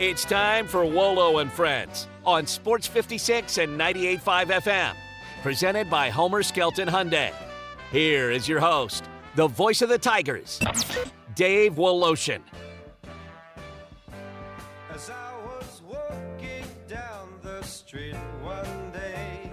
It's time for Wolo and Friends on Sports 56 and 98.5 FM. Presented by Homer Skelton Hyundai. Here is your host, the voice of the Tigers, Dave Woloshin. As I was walking down the street one day,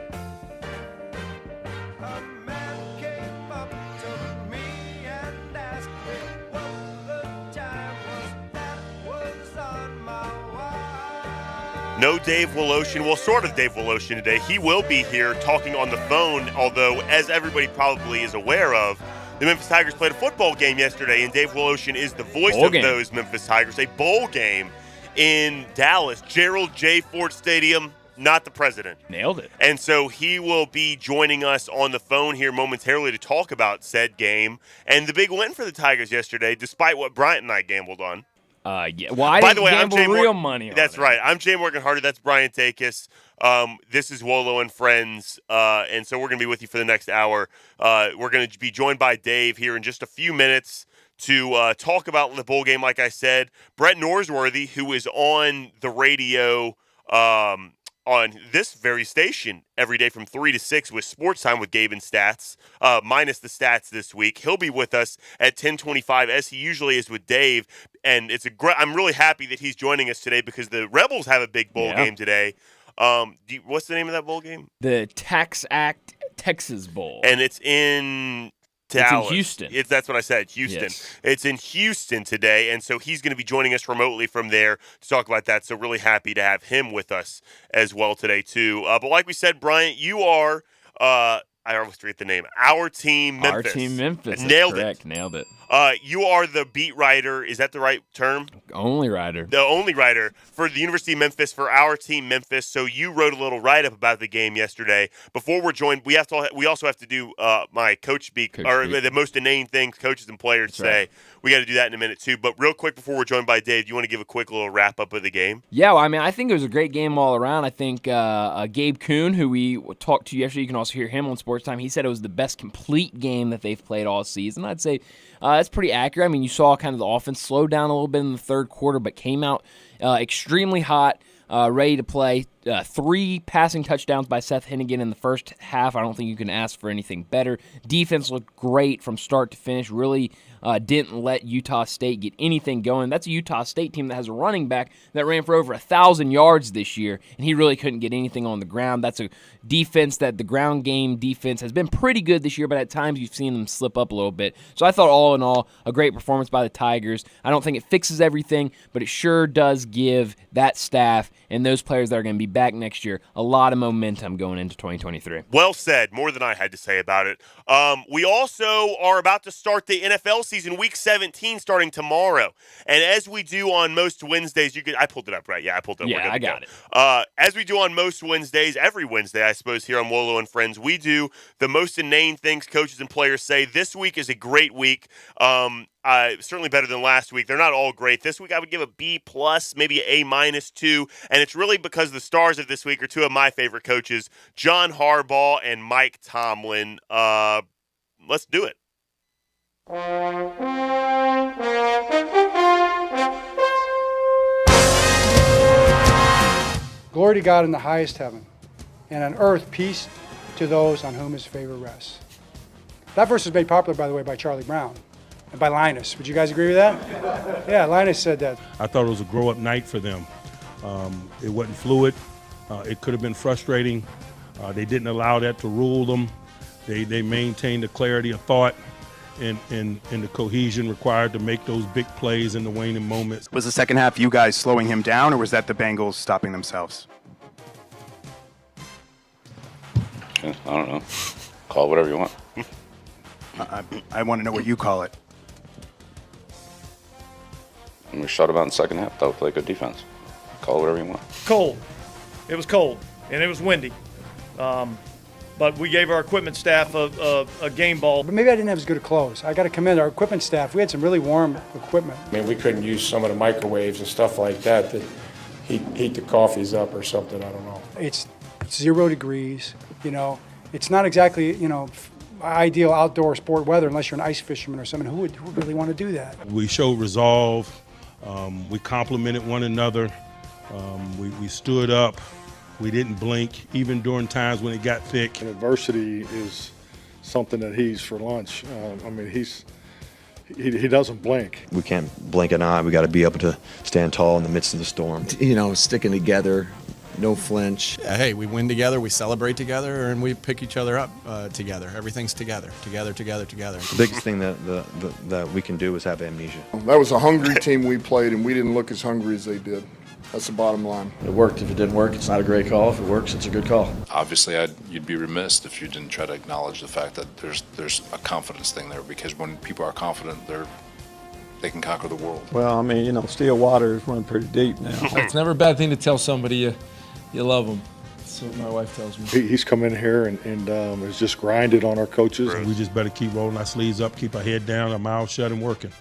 a man came up to me and asked me what the time was that was on my watch. No Dave Woloshin, well, sort of Dave Woloshin today. He will be here talking on the phone, although, as everybody probably is aware of, the Memphis Tigers played a football game yesterday, and Dave Woloshin is the voice of those Memphis Tigers. A bowl game in Dallas, Gerald J. Ford Stadium, not the president. Nailed it. And so he will be joining us on the phone here momentarily to talk about said game and the big win for the Tigers yesterday, despite what Bryant and I gambled on. Yeah. Well, I didn't gamble real money on That's it. right. I'm Jay Morgan Harder. That's Brian Takis. This is Wolo and Friends, and so we're going to be with you for the next hour. We're going to be joined by Dave here in just a few minutes to talk about the bowl game, like I said. Brett Norsworthy, who is on the radio on this very station every day from 3 to 6 with Sportstime with Gabe and Stats, minus the stats this week. He'll be with us at 10:25, as he usually is with Dave. And I'm really happy that he's joining us today because the Rebels have a big bowl game today. What's the name of that bowl game? The Tax Act Texas Bowl. And it's in Dallas. It's in Houston. That's what I said, Houston. Yes. It's in Houston today, and so he's going to be joining us remotely from there to talk about that. So really happy to have him with us as well today, too. But like we said, Bryant, you are, I always forget the name, Our Team Memphis. Our Team Memphis. Nailed correct. it. Nailed it. You are the beat writer. Is that the right term? Only writer. The only writer for the University of Memphis, for Our Team Memphis. So you wrote a little write-up about the game yesterday. Before we're joined, we also have to do my coach speak, the most inane things coaches and players say. Right. We got to do that in a minute, too. But real quick, before we're joined by Dave, do you want to give a quick little wrap-up of the game? Yeah, well, I mean, I think it was a great game all around. I think Gabe Kuhn, who we talked to yesterday, you can also hear him on Sportstime, he said it was the best complete game that they've played all season. I'd say that's pretty accurate. I mean, you saw kind of the offense slow down a little bit in the third quarter, but came out extremely hot, ready to play. 3 passing touchdowns by Seth Hennigan in the first half. I don't think you can ask for anything better. Defense looked great from start to finish. Really didn't let Utah State get anything going. That's a Utah State team that has a running back that ran for over 1,000 yards this year, and he really couldn't get anything on the ground. That's a defense that the ground game defense has been pretty good this year, but at times you've seen them slip up a little bit. So I thought all in all, a great performance by the Tigers. I don't think it fixes everything, but it sure does give that staff and those players that are going to be back next year a lot of momentum going into 2023. Well said. More than I had to say about it. We also are about to start the NFL season, Week 17, starting tomorrow. And as we do on most Wednesdays, I pulled it up, right? Yeah, I pulled it up. Yeah, I got it. As we do on most Wednesdays, every Wednesday, I suppose, here on Wolo and Friends, we do the most inane things coaches and players say. This week is a great week. Certainly better than last week. They're not all great. This week I would give a B+, maybe A- too. And it's really because the stars of this week are two of my favorite coaches, John Harbaugh and Mike Tomlin. Let's do it. Glory to God in the highest heaven, and on earth peace to those on whom his favor rests. That verse was made popular, by the way, by Charlie Brown and by Linus. Would you guys agree with that? Yeah, Linus said that. I thought it was a grow-up night for them. It wasn't fluid. It could have been frustrating. They didn't allow that to rule them. They maintained the clarity of thought and the cohesion required to make those big plays in the waning moments. Was the second half you guys slowing him down, or was that the Bengals stopping themselves? I don't know. Call it whatever you want. I want to know what you call it. And we shut them out in the second half. That would play good defense. Call it whatever you want. Cold. It was cold, and it was windy. But we gave our equipment staff a game ball. But maybe I didn't have as good a clothes. I got to commend our equipment staff. We had some really warm equipment. I mean, we couldn't use some of the microwaves and stuff like that heat the coffees up or something. I don't know. It's 0 degrees. It's not exactly ideal outdoor sport weather unless you're an ice fisherman or someone who would really want to do that. We showed resolve. We complimented one another. We stood up. We didn't blink, even during times when it got thick. And adversity is something that he's for lunch. He doesn't blink. We can't blink an eye. We got to be able to stand tall in the midst of the storm. You know, sticking together, no flinch. Hey, we win together, we celebrate together, and we pick each other up together. Everything's together. The biggest thing that we can do is have amnesia. That was a hungry team we played, and we didn't look as hungry as they did. That's the bottom line. It worked. If it didn't work, it's not a great call. If it works, it's a good call. Obviously, you'd be remiss if you didn't try to acknowledge the fact that there's a confidence thing there, because when people are confident, they can conquer the world. Well, I mean, still water is running pretty deep now. It's never a bad thing to tell somebody you love them. That's what my wife tells me. He's come in here and has just grinded on our coaches. We just better keep rolling our sleeves up, keep our head down, our mouths shut, and working.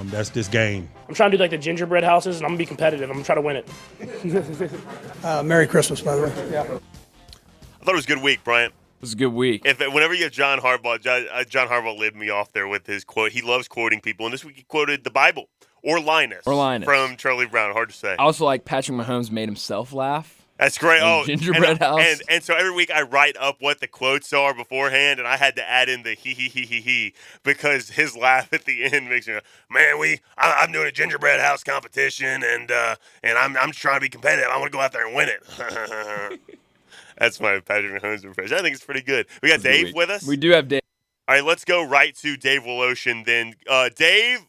That's this game. I'm trying to do like the gingerbread houses, and I'm going to be competitive. I'm going to try to win it. Merry Christmas, by the way. Yeah. I thought it was a good week, Bryant. It was a good week. Whenever you have John Harbaugh lived me off there with his quote. He loves quoting people, and this week he quoted the Bible or Linus from Charlie Brown. Hard to say. I also like Patrick Mahomes made himself laugh. That's great. Gingerbread house. And so every week I write up what the quotes are beforehand, and I had to add in the he because his laugh at the end makes me go, man, I'm doing a gingerbread house competition, and I'm just trying to be competitive. I want to go out there and win it. That's my Patrick Mahomes impression. I think it's pretty good. We got Dave with us. We do have Dave. All right, let's go right to Dave Woloshin then. Dave,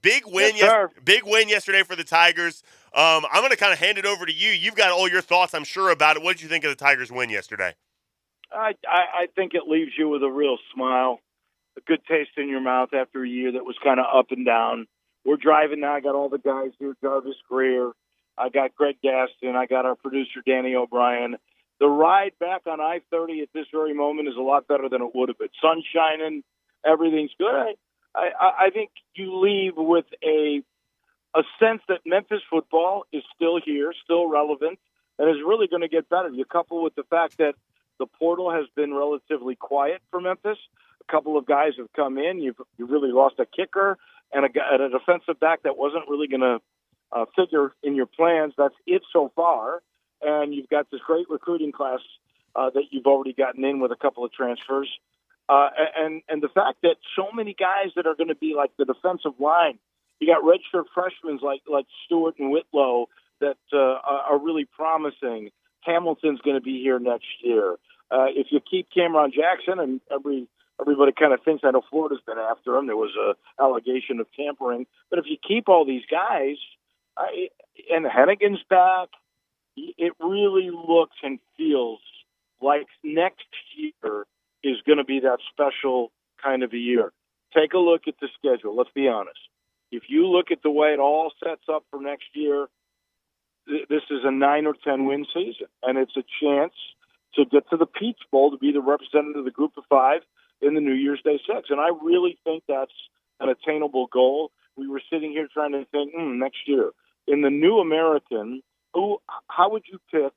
big win yesterday for the Tigers. I'm going to kind of hand it over to you. You've got all your thoughts, I'm sure, about it. What did you think of the Tigers' win yesterday? I think it leaves you with a real smile, a good taste in your mouth after a year that was kind of up and down. We're driving now. I got all the guys here, Jarvis Greer. I got Greg Gaston. I got our producer, Danny O'Brien. The ride back on I-30 at this very moment is a lot better than it would have been. Sun shining, everything's good. I think you leave with a sense that Memphis football is still here, still relevant, and is really going to get better. You couple with the fact that the portal has been relatively quiet for Memphis. A couple of guys have come in. You've really lost a kicker and a defensive back that wasn't really going to figure in your plans. That's it so far. And you've got this great recruiting class that you've already gotten in with a couple of transfers. And the fact that so many guys that are going to be like the defensive line, you got redshirt freshmen like Stewart and Whitlow that are really promising. Hamilton's going to be here next year. If you keep Cameron Jackson, and everybody kind of thinks, I know Florida's been after him. There was an allegation of tampering. But if you keep all these guys, and Hennigan's back, it really looks and feels like next year is going to be that special kind of a year. Take a look at the schedule. Let's be honest. If you look at the way it all sets up for next year, this is a 9 or 10 win season, and it's a chance to get to the Peach Bowl to be the representative of the Group of Five in the New Year's Day Six. And I really think that's an attainable goal. We were sitting here trying to think, next year. In the New American, how would you pick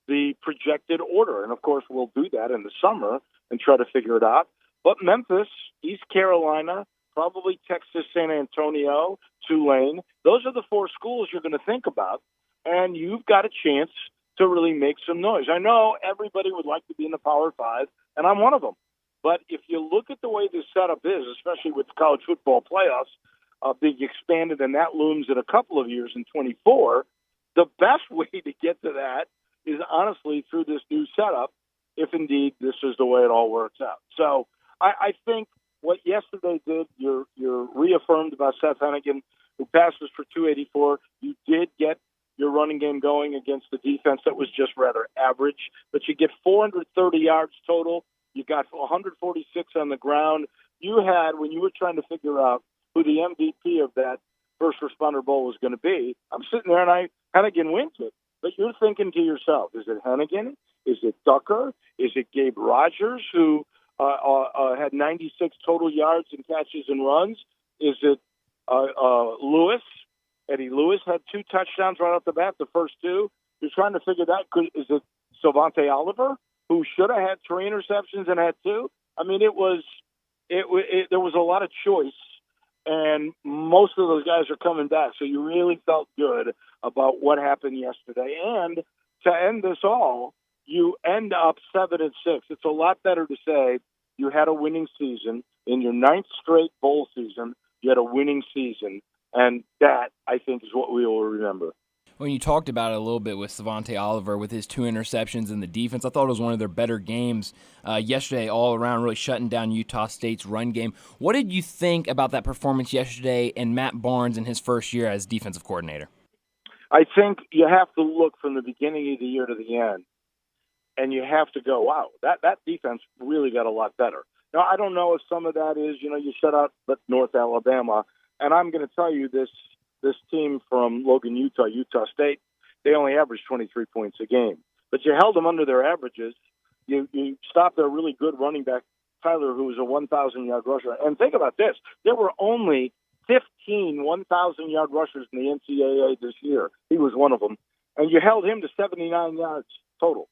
the projected order? And, of course, we'll do that in the summer and try to figure it out. But Memphis, East Carolina, probably Texas, San Antonio, Tulane, those are the four schools you're going to think about, and you've got a chance to really make some noise. I know everybody would like to be in the Power Five, and I'm one of them. But if you look at the way this setup is, especially with the college football playoffs being expanded, and that looms in a couple of years in 24, the best way to get to that is honestly through this new setup, if indeed this is the way it all works out. So I think what yesterday did, you're reaffirmed about Seth Hennigan, who passes for 284. You did get your running game going against the defense that was just rather average, but you get 430 yards total. You got 146 on the ground. You had, when you were trying to figure out who the MVP of that First Responder Bowl was going to be, I'm sitting there and Hennigan wins it. But you're thinking to yourself, is it Hennigan? Is it Ducker? Is it Gabe Rogers, who had 96 total yards and catches and runs? Is it Lewis? Eddie Lewis had 2 touchdowns right off the bat, the first 2. You're trying to figure that. Is it Savante Oliver, who should have had 3 interceptions and had 2? I mean, there was a lot of choice. and most of those guys are coming back. So you really felt good about what happened yesterday. And to end this all, you end up 7-6. It's a lot better to say you had a winning season in your 9th straight bowl season. You had a winning season, and that I think is what we will remember. When you talked about it a little bit with Savante Oliver with his 2 interceptions in the defense, I thought it was one of their better games yesterday all around, really shutting down Utah State's run game. What did you think about that performance yesterday and Matt Barnes in his first year as defensive coordinator? I think you have to look from the beginning of the year to the end, and you have to go, wow, that defense really got a lot better. Now, I don't know if some of that is, you shut out North Alabama, and I'm going to tell you this team from Logan, Utah State, they only averaged 23 points a game. But you held them under their averages. You stopped their really good running back, Tyler, who was a 1,000-yard rusher. And think about this. There were only 15 1,000-yard rushers in the NCAA this year. He was one of them. And you held him to 79 yards total.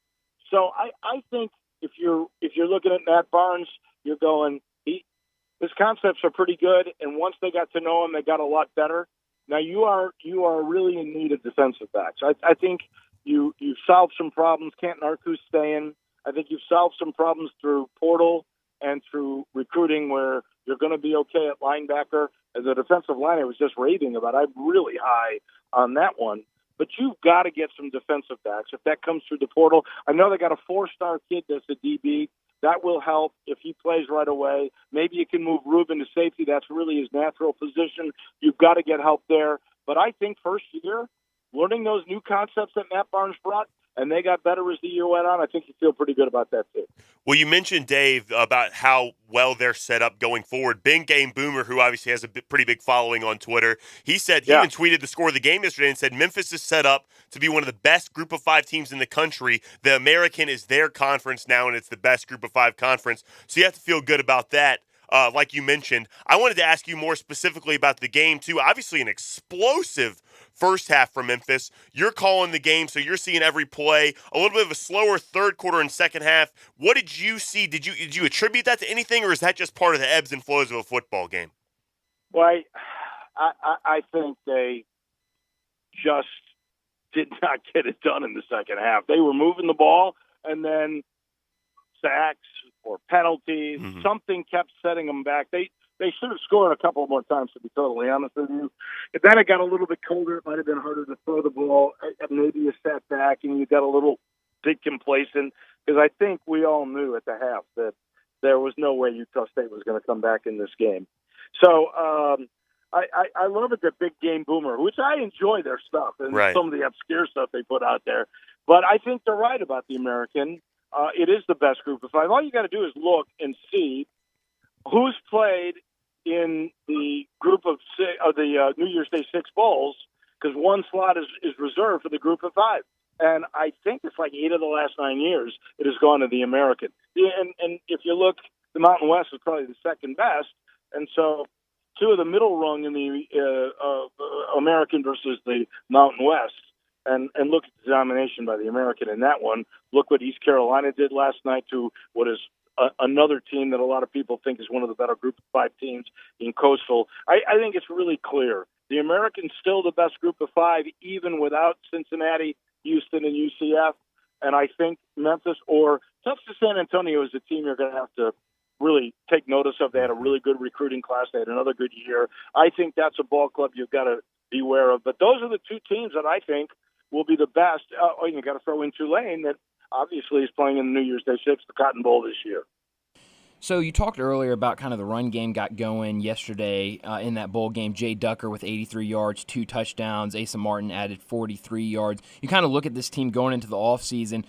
So I think if you're looking at Matt Barnes, you're going, his concepts are pretty good. And once they got to know him, they got a lot better. Now you are really in need of defensive backs. I think you've solved some problems. Canton Arku's staying. I think you've solved some problems through portal and through recruiting where you're going to be okay at linebacker. As a defensive line, I was just raving about. I'm really high on that one. But you've got to get some defensive backs. If that comes through the portal, I know they got a 4-star kid that's a DB. That will help if he plays right away. Maybe you can move Rubin to safety. That's really his natural position. You've got to get help there. But I think first year, learning those new concepts that Matt Barnes brought, and they got better as the year went on, I think you feel pretty good about that too. Well, you mentioned, Dave, about how well they're set up going forward. Big Game Boomer, who obviously has a pretty big following on Twitter, he said he even tweeted the score of the game yesterday and said Memphis is set up to be one of the best Group of 5 teams in the country. The American is their conference now, and it's the best Group of 5 conference. So you have to feel good about that. Like you mentioned, I wanted to ask you more specifically about the game, too. Obviously, an explosive first half from Memphis. You're calling the game, so you're seeing every play. A little bit of a slower third quarter and second half. What did you see? Did you attribute that to anything, or is that just part of the ebbs and flows of a football game? Well, I think they just did not get it done in the second half. They were moving the ball, and then sacks or penalties, something kept setting them back. They should have scored a couple more times, to be totally honest with you. If then it got a little bit colder, it might have been harder to throw the ball. Maybe you sat back and you got a little bit complacent, because I think we all knew at the half that there was no way Utah State was going to come back in this game. So I love it, the Big Game Boomer, which I enjoy their stuff and some of the obscure stuff they put out there. But I think they're right about the American. It is the best Group of 5. All you got to do is look and see who's played in the group of the New Year's Day 6 bowls, because one slot is reserved for the Group of 5. And I think it's like 8 of the last 9 years it has gone to the American. And if you look, the Mountain West is probably the second best. And so 2 of the middle rung in the American versus the Mountain West. And look at the domination by the American in that one. Look what East Carolina did last night to what is another team that a lot of people think is one of the better Group of 5 teams in Coastal. I think it's really clear. The American's still the best Group of 5, even without Cincinnati, Houston, and UCF. And I think Memphis or Texas San Antonio is a team you're going to have to really take notice of. They had a really good recruiting class. They had another good year. I think that's a ball club you've got to beware of. But those are the 2 teams that I think will be the best. You got to throw in Tulane, that obviously is playing in the New Year's Day 6, the Cotton Bowl this year. So you talked earlier about kind of the run game got going yesterday in that bowl game. Jay Ducker with 83 yards, 2 touchdowns. Asa Martin added 43 yards. You kind of look at this team going into the offseason.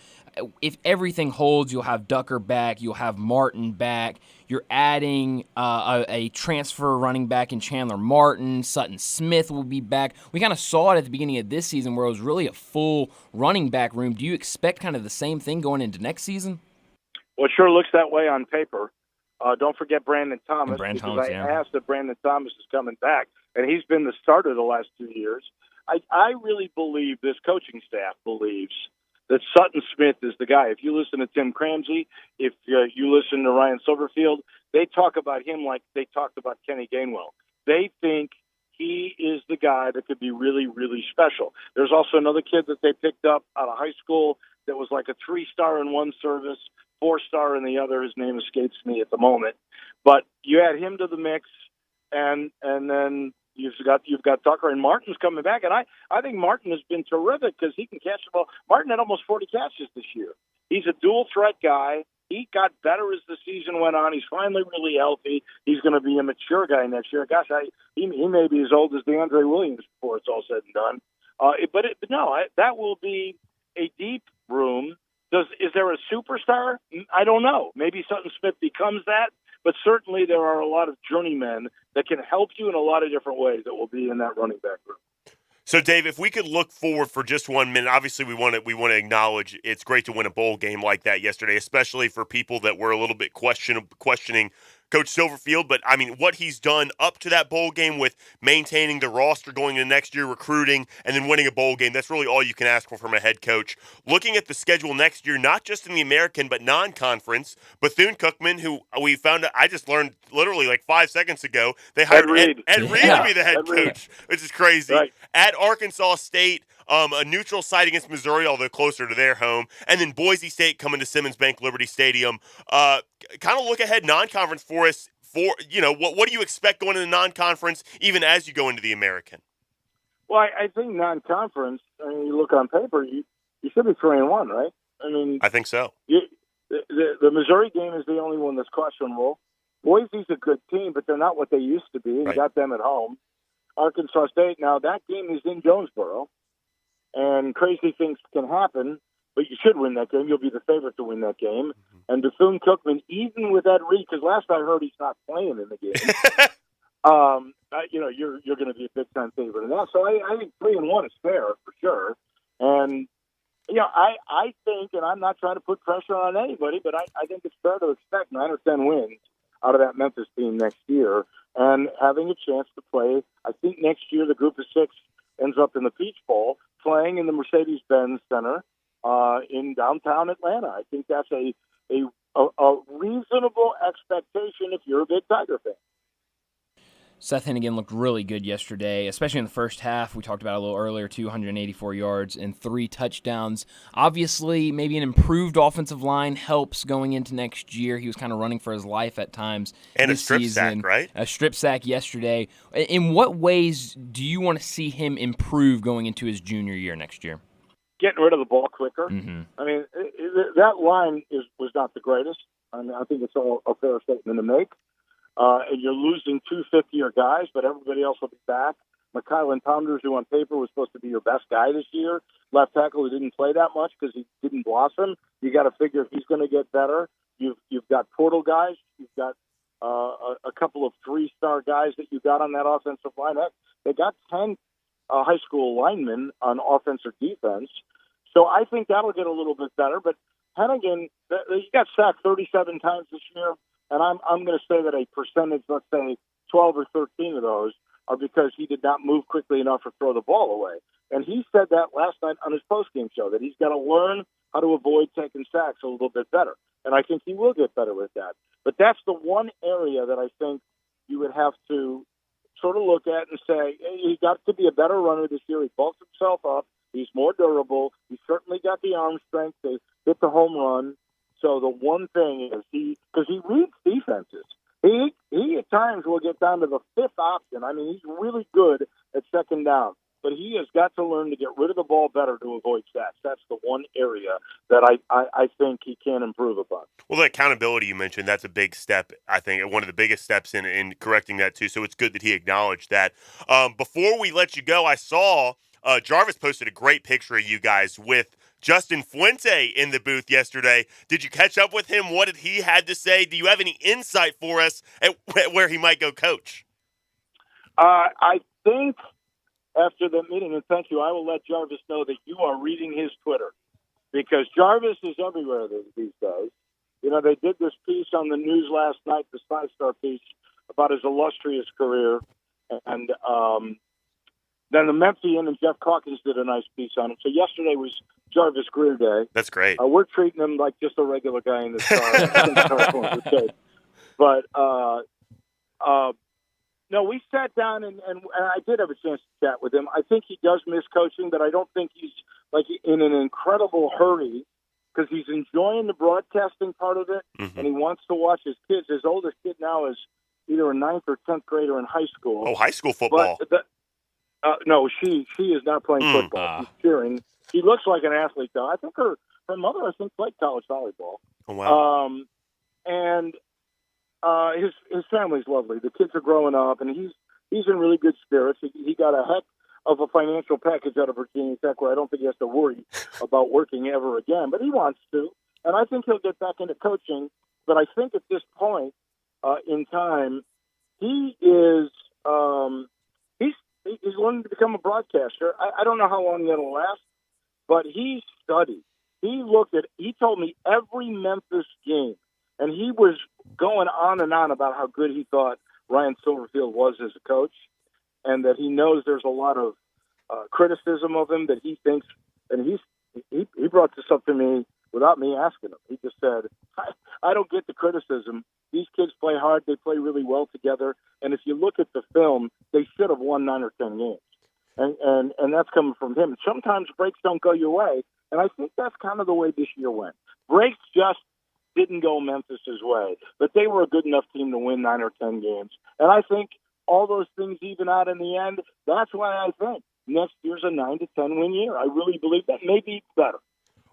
If everything holds, you'll have Ducker back. You'll have Martin back. You're adding a transfer running back in Chandler Martin. Sutton Smith will be back. We kind of saw it at the beginning of this season where it was really a full running back room. Do you expect kind of the same thing going into next season? Well, it sure looks that way on paper. Don't forget Brandon Thomas. I asked if Brandon Thomas is coming back, and he's been the starter the last 2 years. I really believe this coaching staff believes that Sutton Smith is the guy. If you listen to Tim Cramsey, if you listen to Ryan Silverfield, they talk about him like they talked about Kenny Gainwell. they think he is the guy that could be really, really special. There's also another kid that they picked up out of high school that was like a 3-star in one service, 4-star in the other. His name escapes me at the moment. But you add him to the mix, and then you've got Tucker, and Martin's coming back. And I think Martin has been terrific because he can catch the ball. Martin had almost 40 catches this year. He's a dual threat guy. He got better as the season went on. He's finally really healthy. He's going to be a mature guy next year. Gosh, he may be as old as DeAndre Williams before it's all said and done. That will be a deep room. Is there a superstar? I don't know. Maybe Sutton Smith becomes that, but certainly there are a lot of journeymen that can help you in a lot of different ways that will be in that running back room. So, Dave, if we could look forward for just 1 minute, obviously we want to acknowledge it's great to win a bowl game like that yesterday, especially for people that were a little bit questioning Coach Silverfield. But, I mean, what he's done up to that bowl game with maintaining the roster going into next year, recruiting, and then winning a bowl game, that's really all you can ask for from a head coach. Looking at the schedule next year, not just in the American but non-conference, Bethune-Cookman, who we found out, I just learned literally like 5 seconds ago, they hired Ed Reed to be the head coach, which is crazy. Right. At Arkansas State, a neutral site against Missouri, although closer to their home, and then Boise State coming to Simmons Bank Liberty Stadium. Kind of look ahead non-conference for us. What do you expect going into non-conference, even as you go into the American? Well, I think non-conference. I mean, you look on paper, you should be 3-1, right? I mean, I think so. The Missouri game is the only one that's questionable. Boise's a good team, but they're not what they used to be. You got them at home. Arkansas State, now that game is in Jonesboro, and crazy things can happen, but you should win that game. You'll be the favorite to win that game. And Bethune-Cookman, even with Ed Reed, because last I heard he's not playing in the game, you're going to be a big-time favorite in that. So I think 3-1 is fair for sure. And, I think, and I'm not trying to put pressure on anybody, but I think it's fair to expect 9 or 10 wins out of that Memphis team next year, and having a chance to play. I think next year the group of 6 ends up in the Peach Bowl, playing in the Mercedes-Benz Center in downtown Atlanta. I think that's a reasonable expectation if you're a big Tiger fan. Seth Hennigan looked really good yesterday, especially in the first half. We talked about it a little earlier, 284 yards and 3 touchdowns. Obviously, maybe an improved offensive line helps going into next year. He was kind of running for his life at times. And a strip sack, right? A strip sack yesterday. In what ways do you want to see him improve going into his junior year next year? Getting rid of the ball quicker. Mm-hmm. I mean, that line was not the greatest. I mean, I think it's all a fair statement to make. And you're losing 2 fifth-year guys, but everybody else will be back. McKylan Pounders, who on paper was supposed to be your best guy this year, left tackle who didn't play that much because he didn't blossom. You got to figure he's going to get better. You've got portal guys. You've got a couple of 3-star guys that you got on that offensive line. Heck, they got 10 high school linemen on offense or defense. So I think that'll get a little bit better. But Hennigan, he got sacked 37 times this year. And I'm going to say that a percentage, let's say 12 or 13 of those, are because he did not move quickly enough or throw the ball away. And he said that last night on his postgame show, that he's got to learn how to avoid taking sacks a little bit better. And I think he will get better with that. But that's the one area that I think you would have to sort of look at and say, hey, he got to be a better runner this year. He bulked himself up. He's more durable. He's certainly got the arm strength to hit the home run. So the one thing is because he reads defenses. He at times will get down to the 5th option. I mean, he's really good at second down, but he has got to learn to get rid of the ball better to avoid sacks. That's the one area that I think he can improve upon. Well, the accountability you mentioned, that's a big step, I think, one of the biggest steps in correcting that, too. So it's good that he acknowledged that. Before we let you go, I saw Jarvis posted a great picture of you guys with Justin Fuente in the booth yesterday. Did you catch up with him? What did he had to say? Do you have any insight for us at where he might go coach? I think after the meeting, and thank you, I will let Jarvis know that you are reading his Twitter, because Jarvis is everywhere these days. You know, they did this piece on the news last night, this 5-star piece about his illustrious career, and then the Memphian and Jeff Calkins did a nice piece on him. So yesterday was Jarvis Greer Day. That's great. We're treating him like just a regular guy in the Star. But No, we sat down and I did have a chance to chat with him. I think he does miss coaching, but I don't think he's like in an incredible hurry because he's enjoying the broadcasting part of it, and he wants to watch his kids. His oldest kid now is either a 9th or 10th grader in high school. Oh, high school football. But no, she is not playing football. She's cheering. She looks like an athlete, though. I think her mother, played college volleyball. Oh, wow. And his family's lovely. The kids are growing up, and he's in really good spirits. He got a heck of a financial package out of Virginia Tech where I don't think he has to worry about working ever again, but he wants to. And I think he'll get back into coaching. But I think at this point in time, he is he's learning to become a broadcaster. I don't know how long that'll last, but he studied. He told me every Memphis game, and he was going on and on about how good he thought Ryan Silverfield was as a coach, and that he knows there's a lot of criticism of him that he thinks, and he brought this up to me without me asking him. He just said, I don't get the criticism. These kids play hard. They play really well together. And if you look at the film, they should have won 9 or 10 games. And that's coming from him. Sometimes breaks don't go your way, and I think that's kind of the way this year went. Breaks just didn't go Memphis's way, but they were a good enough team to win 9 or 10 games. And I think all those things even out in the end. That's why I think next year's a 9 to 10 win year. I really believe that, maybe better.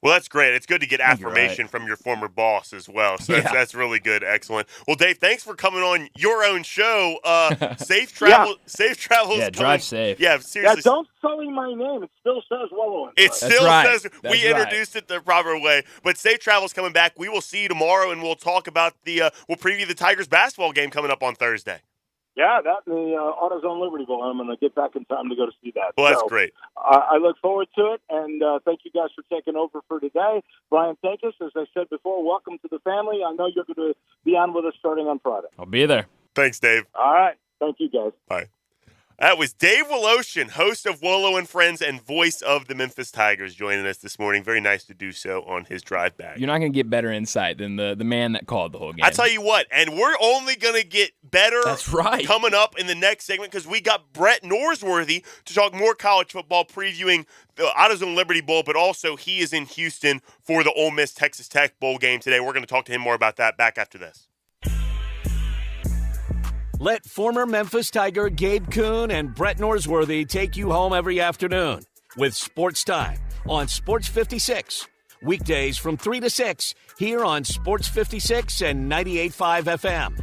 Well, that's great. It's good to get affirmation from your former boss as well. So that's really good. Excellent. Well, Dave, thanks for coming on your own show. Safe travel. Safe travels. Yeah, drive safe. Yeah, seriously. Yeah, don't sully my name. It still says Wallow. It still says we introduced it the proper way. But safe travels coming back. We will see you tomorrow, and we'll talk about we'll preview the Tigers basketball game coming up on Thursday. Yeah, that and the AutoZone Liberty Bowl. I'm going to get back in time to go to see that. Well, that's great. I look forward to it, and thank you guys for taking over for today. Brian Takis, as I said before, welcome to the family. I know you're going to be on with us starting on Friday. I'll be there. Thanks, Dave. All right. Thank you, guys. Bye. That was Dave Woloshin, host of Wolo and Friends and voice of the Memphis Tigers, joining us this morning. Very nice to do so on his drive back. You're not going to get better insight than the man that called the whole game. I tell you what, and we're only going to get better coming up in the next segment because we got Brett Norsworthy to talk more college football, previewing the AutoZone Liberty Bowl, but also he is in Houston for the Ole Miss Texas Tech Bowl game today. We're going to talk to him more about that back after this. Let former Memphis Tiger Gabe Kuhn and Brett Norsworthy take you home every afternoon with Sports Time on Sports 56. Weekdays from 3 to 6 here on Sports 56 and 98.5 FM.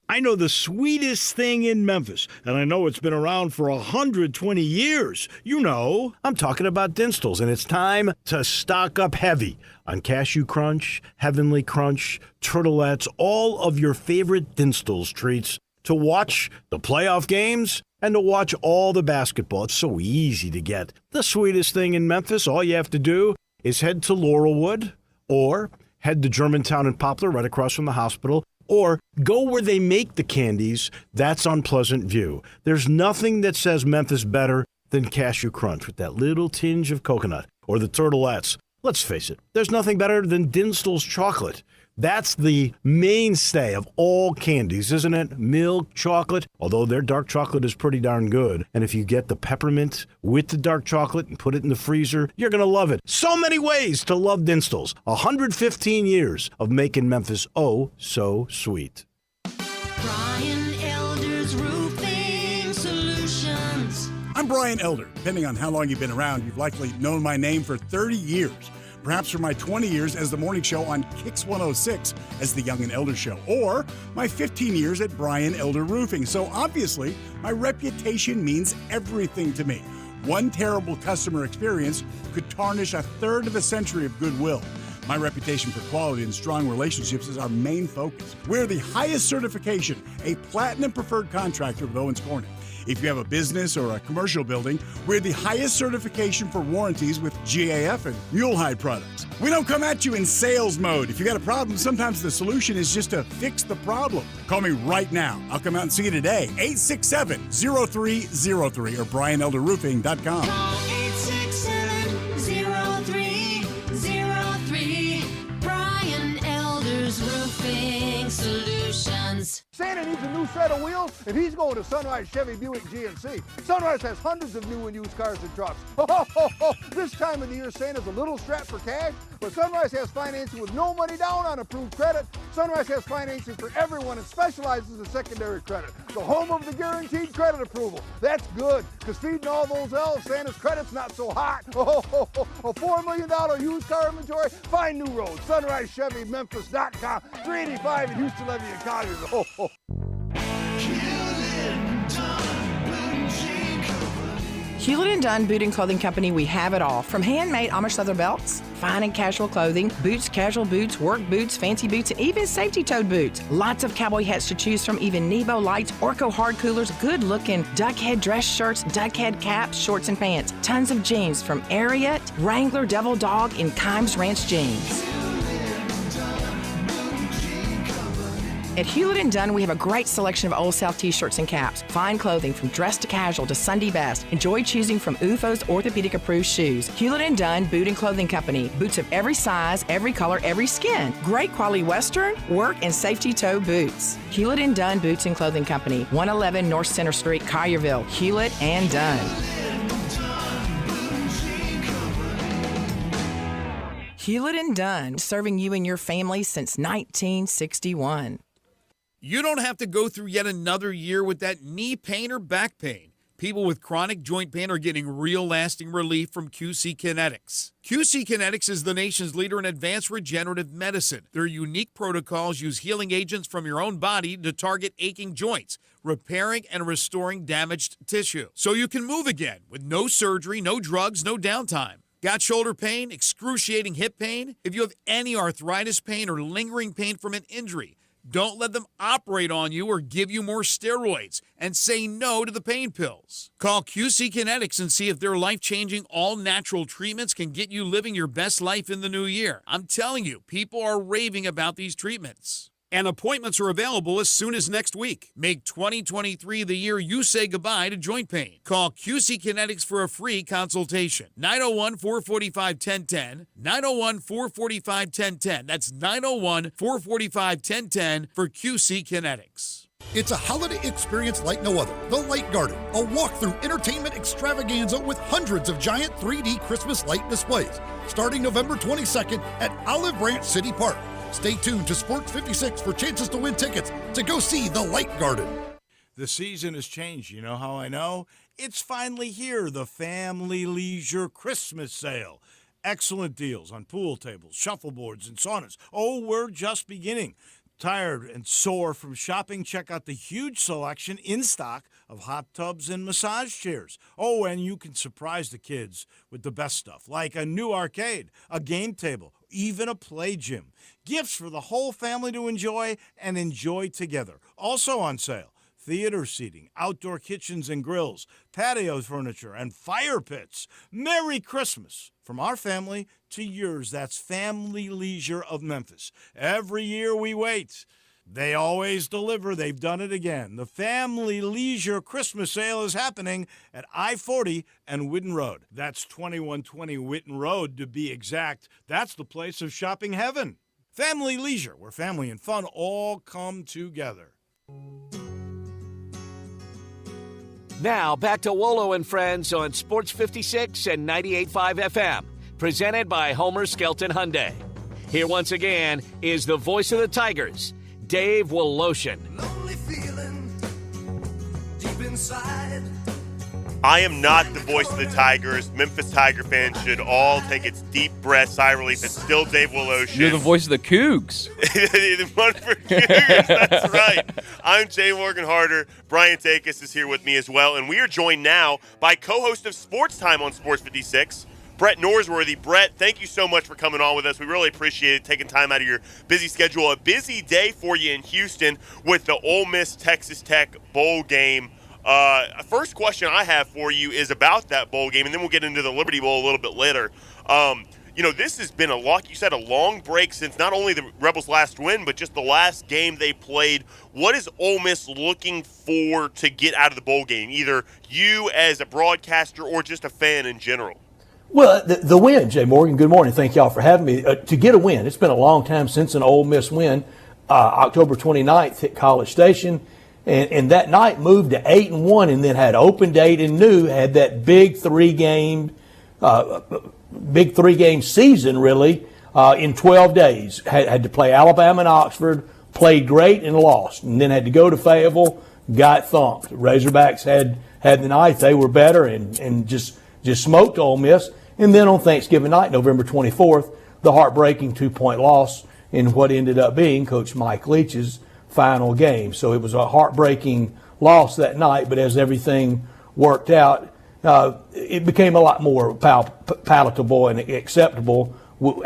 I know the sweetest thing in Memphis, and I know it's been around for 120 years. You know, I'm talking about Dinstall's, and it's time to stock up heavy on Cashew Crunch, Heavenly Crunch, Turtlettes, all of your favorite Dinstall's treats to watch the playoff games and to watch all the basketball. It's so easy to get. The sweetest thing in Memphis, all you have to do is head to Laurelwood or head to Germantown and Poplar right across from the hospital, or go where they make the candies. That's on Pleasant View. There's nothing that says Memphis better than Cashew Crunch with that little tinge of coconut, or the Turtlettes. Let's face it, there's nothing better than Dinstall's chocolate. That's the mainstay of all candies, isn't it? Milk chocolate, although their dark chocolate is pretty darn good. And if you get the peppermint with the dark chocolate and put it in the freezer, you're going to love it. So many ways to love Dinstall's. 115 years of making Memphis oh so sweet. Brian Elder's Roofing Solutions. I'm Brian Elder. Depending on how long you've been around, you've likely known my name for 30 years. Perhaps for my 20 years as the morning show on Kix 106 as the Young and Elder Show, or my 15 years at Brian Elder Roofing. So obviously, my reputation means everything to me. One terrible customer experience could tarnish a third of a century of goodwill. My reputation for quality and strong relationships is our main focus. We're the highest certification, a platinum preferred contractor with Owens Corning. If you have a business or a commercial building, we're the highest certification for warranties with GAF and Mulehide products. We don't come at you in sales mode. If you got a problem, sometimes the solution is just to fix the problem. Call me right now. I'll come out and see you today. 867-0303 or BrianElderRoofing.com. Call 867-0303. Brian Elder's Roofing Solutions. Santa needs a new set of wheels, and he's going to Sunrise Chevy Buick GMC. Sunrise has hundreds of new and used cars and trucks. This time of the year, Santa's a little strapped for cash, but Sunrise has financing with no money down on approved credit. Sunrise has financing for everyone and specializes in secondary credit. The home of the guaranteed credit approval. That's good, because feeding all those elves, Santa's credit's not so hot. A $4 million used car inventory. Find new roads. SunriseChevyMemphis.com. 385 in Houston, Levy, and Colliers. Hewlett & Dunn Boot and Clothing Company, we have it all. From handmade Amish leather belts, fine and casual clothing, boots, casual boots, work boots, fancy boots, and even safety-toed boots. Lots of cowboy hats to choose from, even Nebo lights, Orco hard coolers, good-looking duck head dress shirts, duck head caps, shorts, and pants. Tons of jeans from Ariat, Wrangler, Devil Dog, and Kimes Ranch jeans. At Hewlett & Dunn, we have a great selection of Old South t-shirts and caps. Fine clothing from dress to casual to Sunday best. Enjoy choosing from UFO's orthopedic-approved shoes. Hewlett & Dunn Boot and Clothing Company. Boots of every size, every color, every skin. Great quality Western, work, and safety toe boots. Hewlett & Dunn Boots and Clothing Company. 111 North Center Street, Collierville. Hewlett & Dunn. Hewlett & Dunn, serving you and your family since 1961. You don't have to go through yet another year with that knee pain or back pain. People with chronic joint pain are getting real lasting relief from QC Kinetics. QC Kinetics is the nation's leader in advanced regenerative medicine. Their unique protocols use healing agents from your own body to target aching joints, repairing and restoring damaged tissue, so you can move again with no surgery, no drugs, no downtime. Got shoulder pain, excruciating hip pain? If you have any arthritis pain or lingering pain from an injury, don't let them operate on you or give you more steroids, and say no to the pain pills. Call QC Kinetics and see if their life-changing, all-natural treatments can get you living your best life in the new year. I'm telling you, people are raving about these treatments. And appointments are available as soon as next week. Make 2023 the year you say goodbye to joint pain. Call QC Kinetics for a free consultation. 901-445-1010. 901-445-1010. That's 901-445-1010 for QC Kinetics. It's a holiday experience like no other. The Light Garden, a walk-through entertainment extravaganza with hundreds of giant 3D Christmas light displays. Starting November 22nd at Olive Branch City Park. Stay tuned to Sports 56 for chances to win tickets to go see The Light Garden. The season has changed. You know how I know? It's finally here, the Family Leisure Christmas Sale. Excellent deals on pool tables, shuffleboards, and saunas. Oh, we're just beginning. Tired and sore from shopping? Check out the huge selection in stock of hot tubs and massage chairs. Oh, and you can surprise the kids with the best stuff, like a new arcade, a game table, even a play gym. Gifts for the whole family to enjoy and enjoy together. Also on sale, theater seating, outdoor kitchens and grills, patio furniture, and fire pits. Merry Christmas from our family to yours. That's Family Leisure of Memphis. Every year we wait. They always deliver. They've done it again. The Family Leisure Christmas Sale is happening at I-40 and Whitten Road. That's 2120 Whitten Road to be exact. That's the place of shopping heaven. Family Leisure, where family and fun all come together. Now back to Wolo and Friends on Sports 56 and 98.5 FM, presented by Homer Skelton Hyundai. Here once again is the voice of the Tigers, Dave Woloshin. I am not the voice of the Tigers. Memphis Tiger fans should all take its deep breath, sigh of relief. It's still Dave Woloshin. You're the voice of the Cougs. The one for Cougs, that's right. I'm Jay Morgan Harder. Brian Takis is here with me as well, and we are joined now by co-host of Sportstime on Sports 56, Brett Norsworthy. Brett, thank you so much for coming on with us. We really appreciate it, taking time out of your busy schedule. A busy day for you in Houston with the Ole Miss Texas Tech bowl game. First question I have for you is about that bowl game, and then we'll get into the Liberty Bowl a little bit later. This has been like you said, a long break since not only the Rebels' last win, but just the last game they played. What is Ole Miss looking for to get out of the bowl game, either you as a broadcaster or just a fan in general? Well, the win, Jay Morgan, good morning. Thank y'all for having me. To get a win, it's been a long time since an Ole Miss win. October 29th at College Station. And that night moved to 8-1, and then had open date and had that big three-game season really in 12 days. Had to play Alabama and Oxford, played great and lost, and then had to go to Fayetteville, got thumped. Razorbacks had the night; they were better and just smoked Ole Miss. And then on Thanksgiving night, November 24th, the heartbreaking 2-point loss in what ended up being Coach Mike Leach's final game. So it was a heartbreaking loss that night, but as everything worked out, it became a lot more palatable and acceptable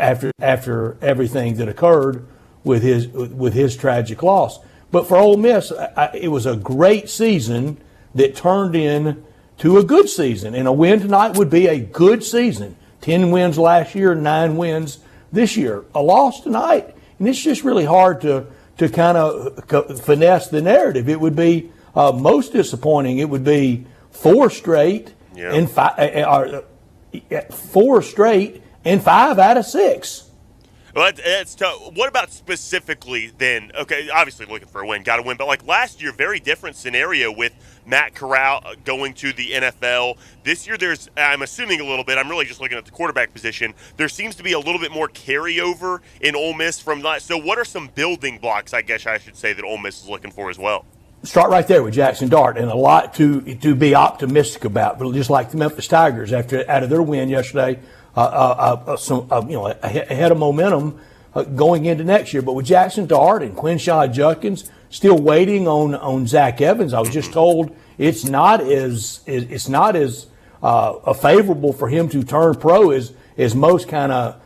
after everything that occurred with his tragic loss. But for Ole Miss, it was a great season that turned into a good season, and a win tonight would be a good season. 10 wins last year, 9 wins this year. A loss tonight, and it's just really hard to kind of finesse the narrative. It would be most disappointing. It would be 4 straight and 4 straight and 5 out of 6. Well, that's tough. What about specifically then? Okay, obviously looking for a win, got to win. But like last year, very different scenario with Matt Corral going to the NFL. This year, I'm assuming a little bit. I'm really just looking at the quarterback position. There seems to be a little bit more carryover in Ole Miss from that. So what are some building blocks, I guess I should say, that Ole Miss is looking for as well? Start right there with Jackson Dart, and a lot to be optimistic about. But just like the Memphis Tigers out of their win yesterday, ahead of momentum going into next year. But with Jackson Dart and Quinshon Judkins still waiting on Zach Evans, I was just told it's not as favorable for him to turn pro as most kind of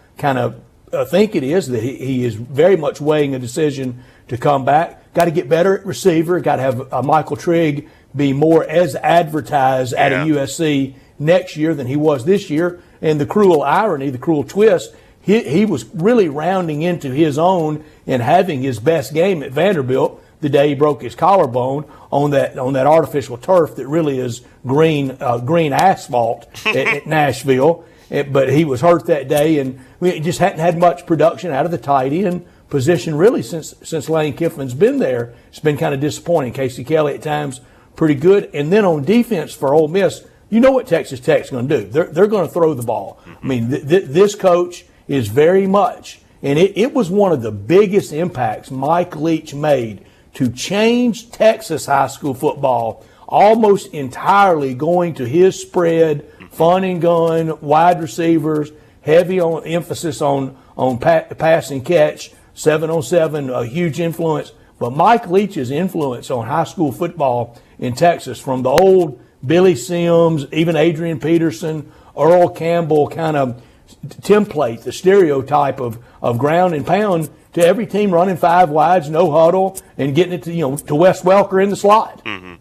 think it is. That he is very much weighing a decision to come back. Got to get better at receiver. Got to have Michael Trigg be more as advertised out of USC next year than he was this year. And the cruel irony, the cruel twist, he was really rounding into his own and having his best game at Vanderbilt the day he broke his collarbone on that artificial turf that really is green asphalt at Nashville. But he was hurt that day, and we just hadn't had much production out of the tight end position really since Lane Kiffin's been there. It's been kind of disappointing. Casey Kelly at times pretty good. And then on defense for Ole Miss, you know what Texas Tech's going to do. They're going to throw the ball. I mean, this coach is very much, and it was one of the biggest impacts Mike Leach made to change Texas high school football almost entirely, going to his spread, fun and gun, wide receivers, heavy on emphasis on pass and catch, 7-on-7, a huge influence. But Mike Leach's influence on high school football in Texas, from the old Billy Sims, even Adrian Peterson, Earl Campbell kind of template, the stereotype of ground and pound, to every team running 5 wides, no huddle, and getting it to Wes Welker in the slot. Mm-hmm.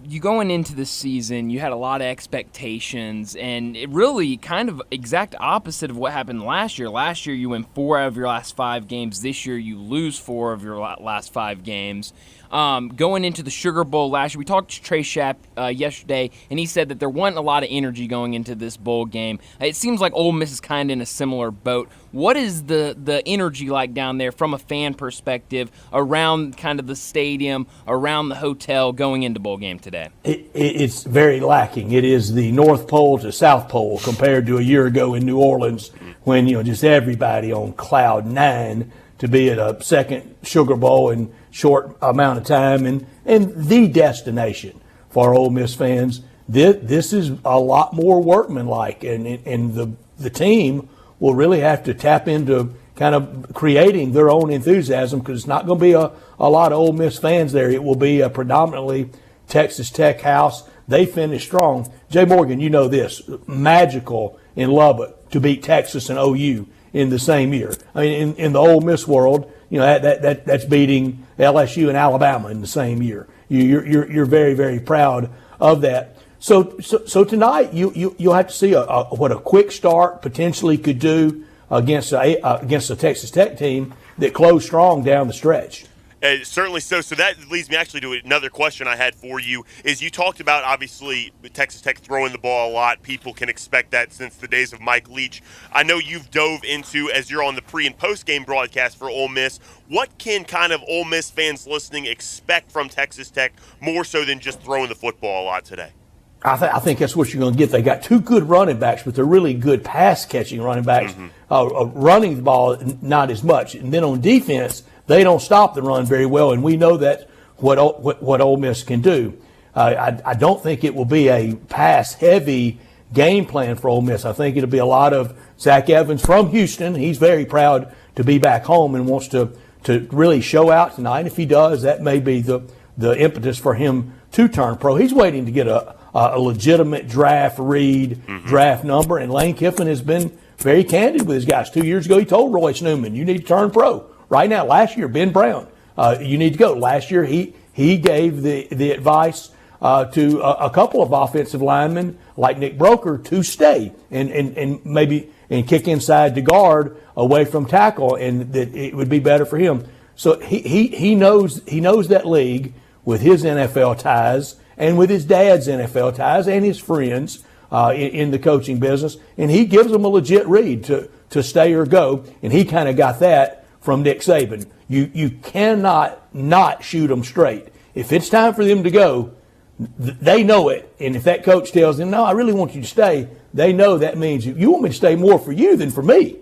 You going into the season, you had a lot of expectations, and it really kind of exact opposite of what happened last year. Last year, you win 4 out of your last 5 games. This year, you lose 4 of your last 5 games. Going into the Sugar Bowl last year, we talked to Trey Schapp yesterday, and he said that there wasn't a lot of energy going into this bowl game. It seems like Ole Miss is kind of in a similar boat. What is the energy like down there from a fan perspective around kind of the stadium, around the hotel going into bowl game today? It's very lacking. It is the North Pole to South Pole compared to a year ago in New Orleans when just everybody on cloud 9 to be at a second Sugar Bowl in short amount of time and the destination for Ole Miss fans. This is a lot more workmanlike, and the team will really have to tap into kind of creating their own enthusiasm, because it's not going to be a lot of Ole Miss fans there. It will be a predominantly Texas Tech house. They finished strong. Jay Morgan, you know this, magical in Lubbock to beat Texas and OU in the same year. I mean, in the Ole Miss world, that's beating LSU and Alabama in the same year. You're very, very proud of that. So tonight you'll have to see what a quick start potentially could do against a Texas Tech team that closed strong down the stretch. Certainly so. So that leads me actually to another question I had for you. Is you talked about, obviously, Texas Tech throwing the ball a lot. People can expect that since the days of Mike Leach. I know you've dove into, as you're on the pre- and post-game broadcast for Ole Miss, what can kind of Ole Miss fans listening expect from Texas Tech more so than just throwing the football a lot today? I think that's what you're going to get. They got two good running backs, but they're really good pass-catching running backs. Running the ball, not as much. And then on defense, they don't stop the run very well, and we know that what Ole Miss can do. I don't think it will be a pass-heavy game plan for Ole Miss. I think it'll be a lot of Zach Evans from Houston. He's very proud to be back home and wants to really show out tonight. If he does, that may be the impetus for him to turn pro. He's waiting to get a legitimate draft draft number, and Lane Kiffin has been very candid with his guys. 2 years ago, he told Royce Newman, you need to turn pro. Right now, last year, Ben Brown, you need to go. Last year, he gave the advice to a couple of offensive linemen like Nick Broker to stay and maybe kick inside to guard away from tackle, and that it would be better for him. So he knows that league with his NFL ties and with his dad's NFL ties and his friends in the coaching business, and he gives them a legit read to stay or go, and he kind of got that from Nick Saban. You cannot not shoot them straight. If it's time for them to go, they know it. And if that coach tells them, no, I really want you to stay, they know that means you want me to stay more for you than for me.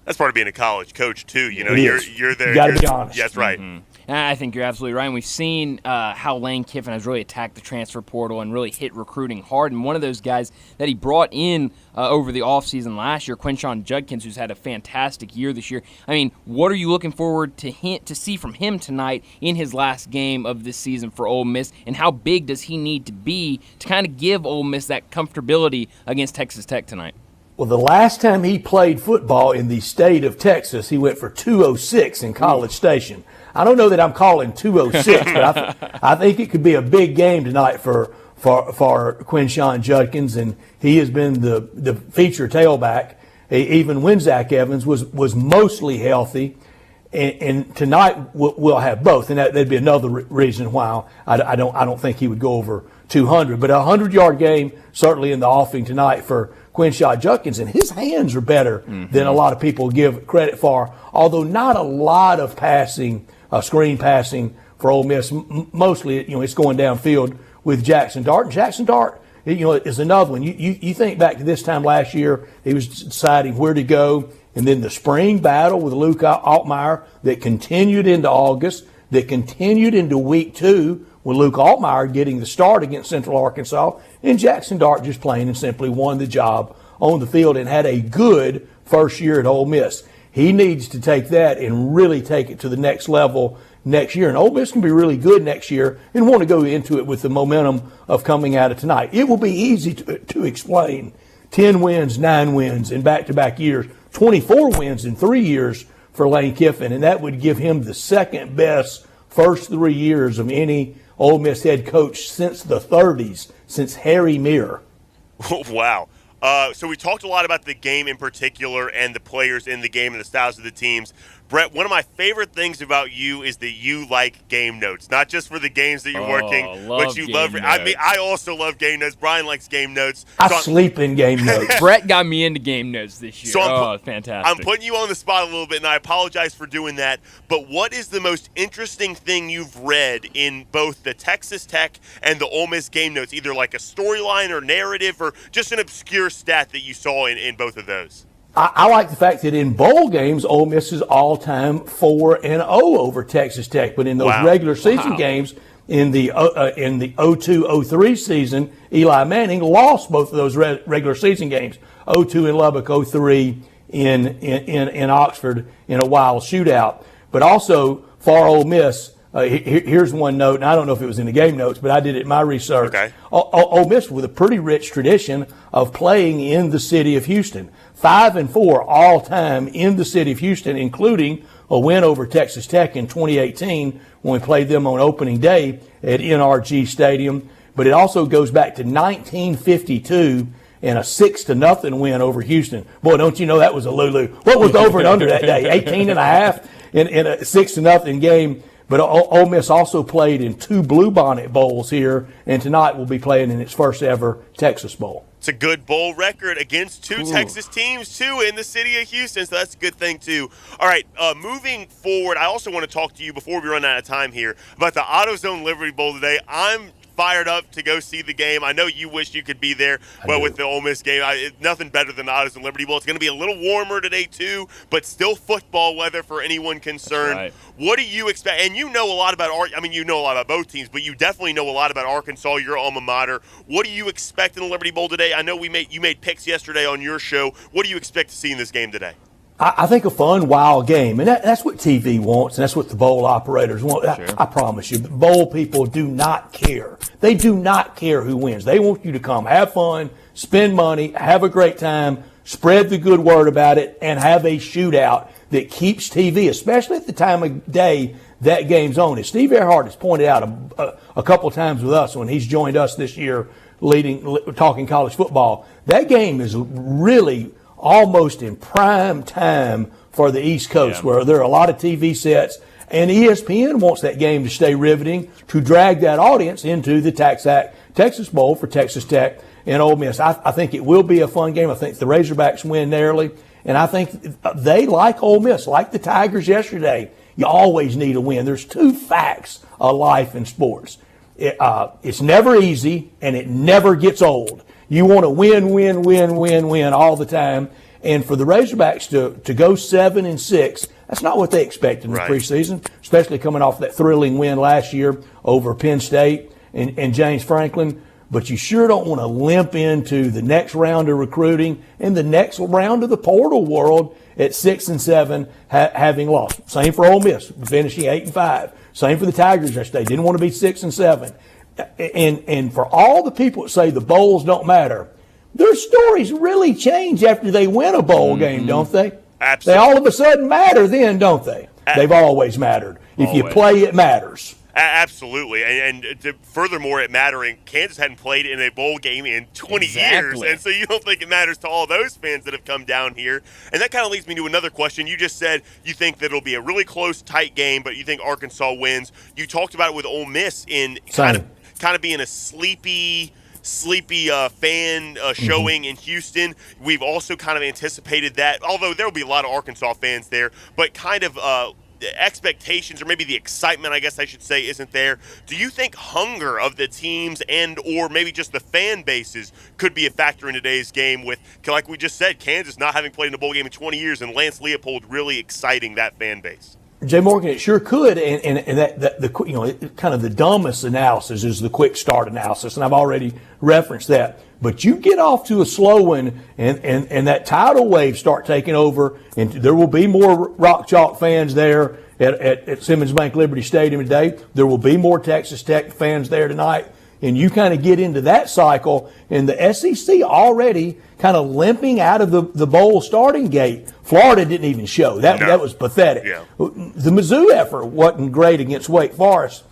That's part of being a college coach, too. You know, you're there. You got to be honest. That's right. Mm-hmm. I think you're absolutely right. And we've seen how Lane Kiffin has really attacked the transfer portal and really hit recruiting hard. And one of those guys that he brought in over the offseason last year, Quinshon Judkins, who's had a fantastic year this year. I mean, what are you looking forward to see from him tonight in his last game of this season for Ole Miss? And how big does he need to be to kind of give Ole Miss that comfortability against Texas Tech tonight? Well, the last time he played football in the state of Texas, he went for 206 in College Station. I don't know that I'm calling 206, but I think it could be a big game tonight for Quinshon Judkins, and he has been the feature tailback, even when Zach Evans was mostly healthy. And tonight we'll have both, and that'd be another reason why I don't think he would go over 200. But a 100-yard game certainly in the offing tonight for Quinshon Judkins, and his hands are better than a lot of people give credit for. Although not a lot of passing, screen passing for Ole Miss. Mostly, it's going downfield with Jackson Dart. And Jackson Dart, is another one. You think back to this time last year, he was deciding where to go. And then the spring battle with Luke Altmaier that continued into August, that continued into week 2 with Luke Altmaier getting the start against Central Arkansas, and Jackson Dart just plain and simply won the job on the field and had a good first year at Ole Miss. He needs to take that and really take it to the next level next year. And Ole Miss can be really good next year and want to go into it with the momentum of coming out of tonight. It will be easy to explain 10 wins, 9 wins in back-to-back years, 24 wins in 3 years for Lane Kiffin, and that would give him the second best first 3 years of any Ole Miss head coach since the 30s, since Harry Meir. Wow. So we talked a lot about the game in particular and the players in the game and the styles of the teams. Brett, one of my favorite things about you is that you like game notes, not just for the games that you're working, but you love. Notes. I mean, I also love game notes. Brian likes game notes. I sleep in game notes. Brett got me into game notes this year. So fantastic. I'm putting you on the spot a little bit, and I apologize for doing that. But what is the most interesting thing you've read in both the Texas Tech and the Ole Miss game notes, either like a storyline or narrative or just an obscure stat that you saw in both of those? I like the fact that in bowl games, Ole Miss is all-time 4-0 over Texas Tech. But in those regular season games, in the 02-03 season, Eli Manning lost both of those regular season games. 02 in Lubbock, 03 in Oxford in a wild shootout. But also for Ole Miss, here's one note, and I don't know if it was in the game notes, but I did it in my research. Okay. Ole Miss with a pretty rich tradition of playing in the city of Houston. 5-4 all time in the city of Houston, including a win over Texas Tech in 2018 when we played them on opening day at NRG Stadium. But it also goes back to 1952 and a 6-0 win over Houston. Boy, don't you know that was a Lulu. What was the over and under that day? 18.5 in a 6-0 game. But Ole Miss also played in 2 Bluebonnet Bowls here, and tonight will be playing in its first ever Texas Bowl. It's a good bowl record against 2 Texas teams, too, in the city of Houston, so that's a good thing, too. All right, moving forward, I also want to talk to you before we run out of time here about the AutoZone Liberty Bowl today. I'm fired up to go see the game. I know you wish you could be there, but with the Ole Miss game, nothing better than the AutoZone Liberty Bowl. It's going to be a little warmer today, too, but still football weather for anyone concerned. Right. What do you expect? And you know a lot about you know a lot about both teams, but you definitely know a lot about Arkansas, your alma mater. What do you expect in the Liberty Bowl today? I know you made picks yesterday on your show. What do you expect to see in this game today? I think a fun, wild game, and that's what TV wants, and that's what the bowl operators want. Sure. I promise you, the bowl people do not care. They do not care who wins. They want you to come, have fun, spend money, have a great time, spread the good word about it, and have a shootout that keeps TV, especially at the time of day that game's on. As Steve Earhart has pointed out a couple of times with us when he's joined us this year talking college football, that game is really almost in prime time for the East Coast, where there are a lot of TV sets, and ESPN wants that game to stay riveting to drag that audience into the Texas Bowl for Texas Tech and Ole Miss. I think it will be a fun game. I think the Razorbacks win narrowly, and I think they, like Ole Miss, like the Tigers yesterday, you always need a win. There's 2 facts of life in sports. It's never easy, and it never gets old. You want to win all the time. And for the Razorbacks to go 7-6, that's not what they expected in the preseason, especially coming off that thrilling win last year over Penn State and James Franklin. But you sure don't want to limp into the next round of recruiting and the next round of the portal world at 6-7, having lost. Same for Ole Miss, finishing 8-5. Same for the Tigers yesterday. Didn't want to be 6-7. And for all the people that say the bowls don't matter, their stories really change after they win a bowl game, don't they? Absolutely. They all of a sudden matter then, don't they? They've always mattered. If you play, it matters. Absolutely. And furthermore, it mattering, Kansas hadn't played in a bowl game in 20 years. And so you don't think it matters to all those fans that have come down here. And that kind of leads me to another question. You just said you think that it'll be a really close, tight game, but you think Arkansas wins. You talked about it with Ole Miss in kind of being a sleepy fan showing in Houston. We've also kind of anticipated that, although there will be a lot of Arkansas fans there, but kind of expectations, or maybe the excitement, I guess I should say, isn't there. Do you think hunger of the teams and or maybe just the fan bases could be a factor in today's game with, like we just said, Kansas not having played in a bowl game in 20 years and Lance Leopold really exciting that fan base? Jay Morgan, it sure could, and that the kind of the dumbest analysis is the quick start analysis, and I've already referenced that. But you get off to a slow one, and that tidal wave start taking over, and there will be more Rock Chalk fans there at Simmons Bank Liberty Stadium today. There will be more Texas Tech fans there tonight, and you kind of get into that cycle, and the SEC already kind of limping out of the bowl starting gate. Florida didn't even show. That was pathetic. Yeah. The Mizzou effort wasn't great against Wake Forest.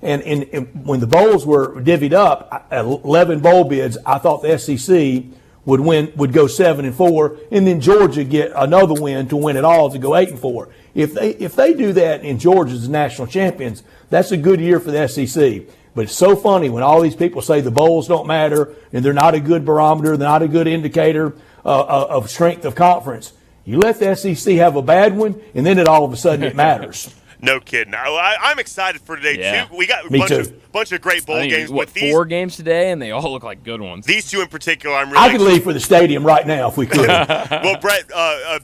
And when the bowls were divvied up, 11 bowl bids, I thought the SEC would go 7-4, and then Georgia get another win to win it all to go 8-4. If they do that and Georgia's the national champions, that's a good year for the SEC. But it's so funny when all these people say the bowls don't matter and they're not a good barometer, they're not a good indicator of strength of conference. You let the SEC have a bad one, and then all of a sudden it matters. No kidding. I'm excited for today, too. We got a bunch of great bowl games. What, 4 games today, and they all look like good ones. These 2 in particular, I could leave for the stadium right now if we could. Well, Brett,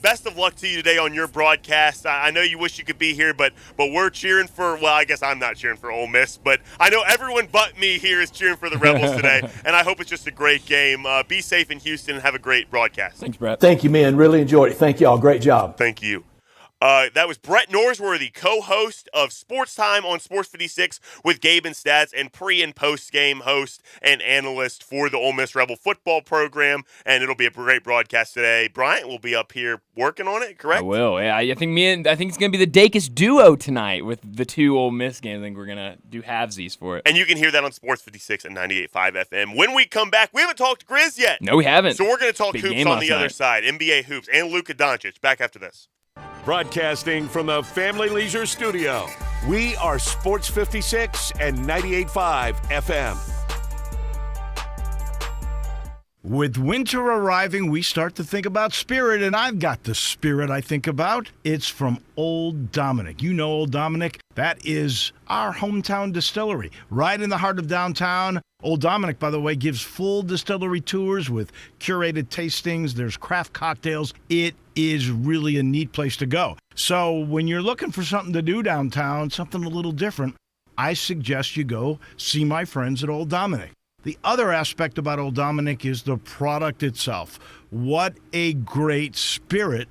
best of luck to you today on your broadcast. I know you wish you could be here, but we're cheering for, well, I guess I'm not cheering for Ole Miss, but I know everyone but me here is cheering for the Rebels today, and I hope it's just a great game. Be safe in Houston and have a great broadcast. Thanks, Brett. Thank you, man. Really enjoyed it. Thank y'all. Great job. Thank you. That was Brett Norsworthy, co-host of Sports Time on Sports 56 with Gabe and Stats, and pre- and post-game host and analyst for the Ole Miss Rebel football program. And it'll be a great broadcast today. Bryant will be up here working on it, correct? I will. Yeah, I think it's going to be the Dacus duo tonight with the 2 Ole Miss games. I think we're going to do halvesies for it. And you can hear that on Sports 56 and 98.5 FM. When we come back, we haven't talked Grizz yet. No, we haven't. So we're going to talk hoops on the other side, NBA hoops, and Luka Doncic. Back after this. Broadcasting from the Family Leisure Studio, We are Sports 56 and 98.5 FM. With winter arriving, we start to think about spirit, and I've got the spirit I think about. It's from Old Dominick. You know Old Dominick. That is our hometown distillery, right in the heart of downtown. Old Dominick, by the way, gives full distillery tours with curated tastings. There's craft cocktails. It is really a neat place to go. So when you're looking for something to do downtown, something a little different, I suggest you go see my friends at Old Dominick. The other aspect about Old Dominick is the product itself. What a great spirit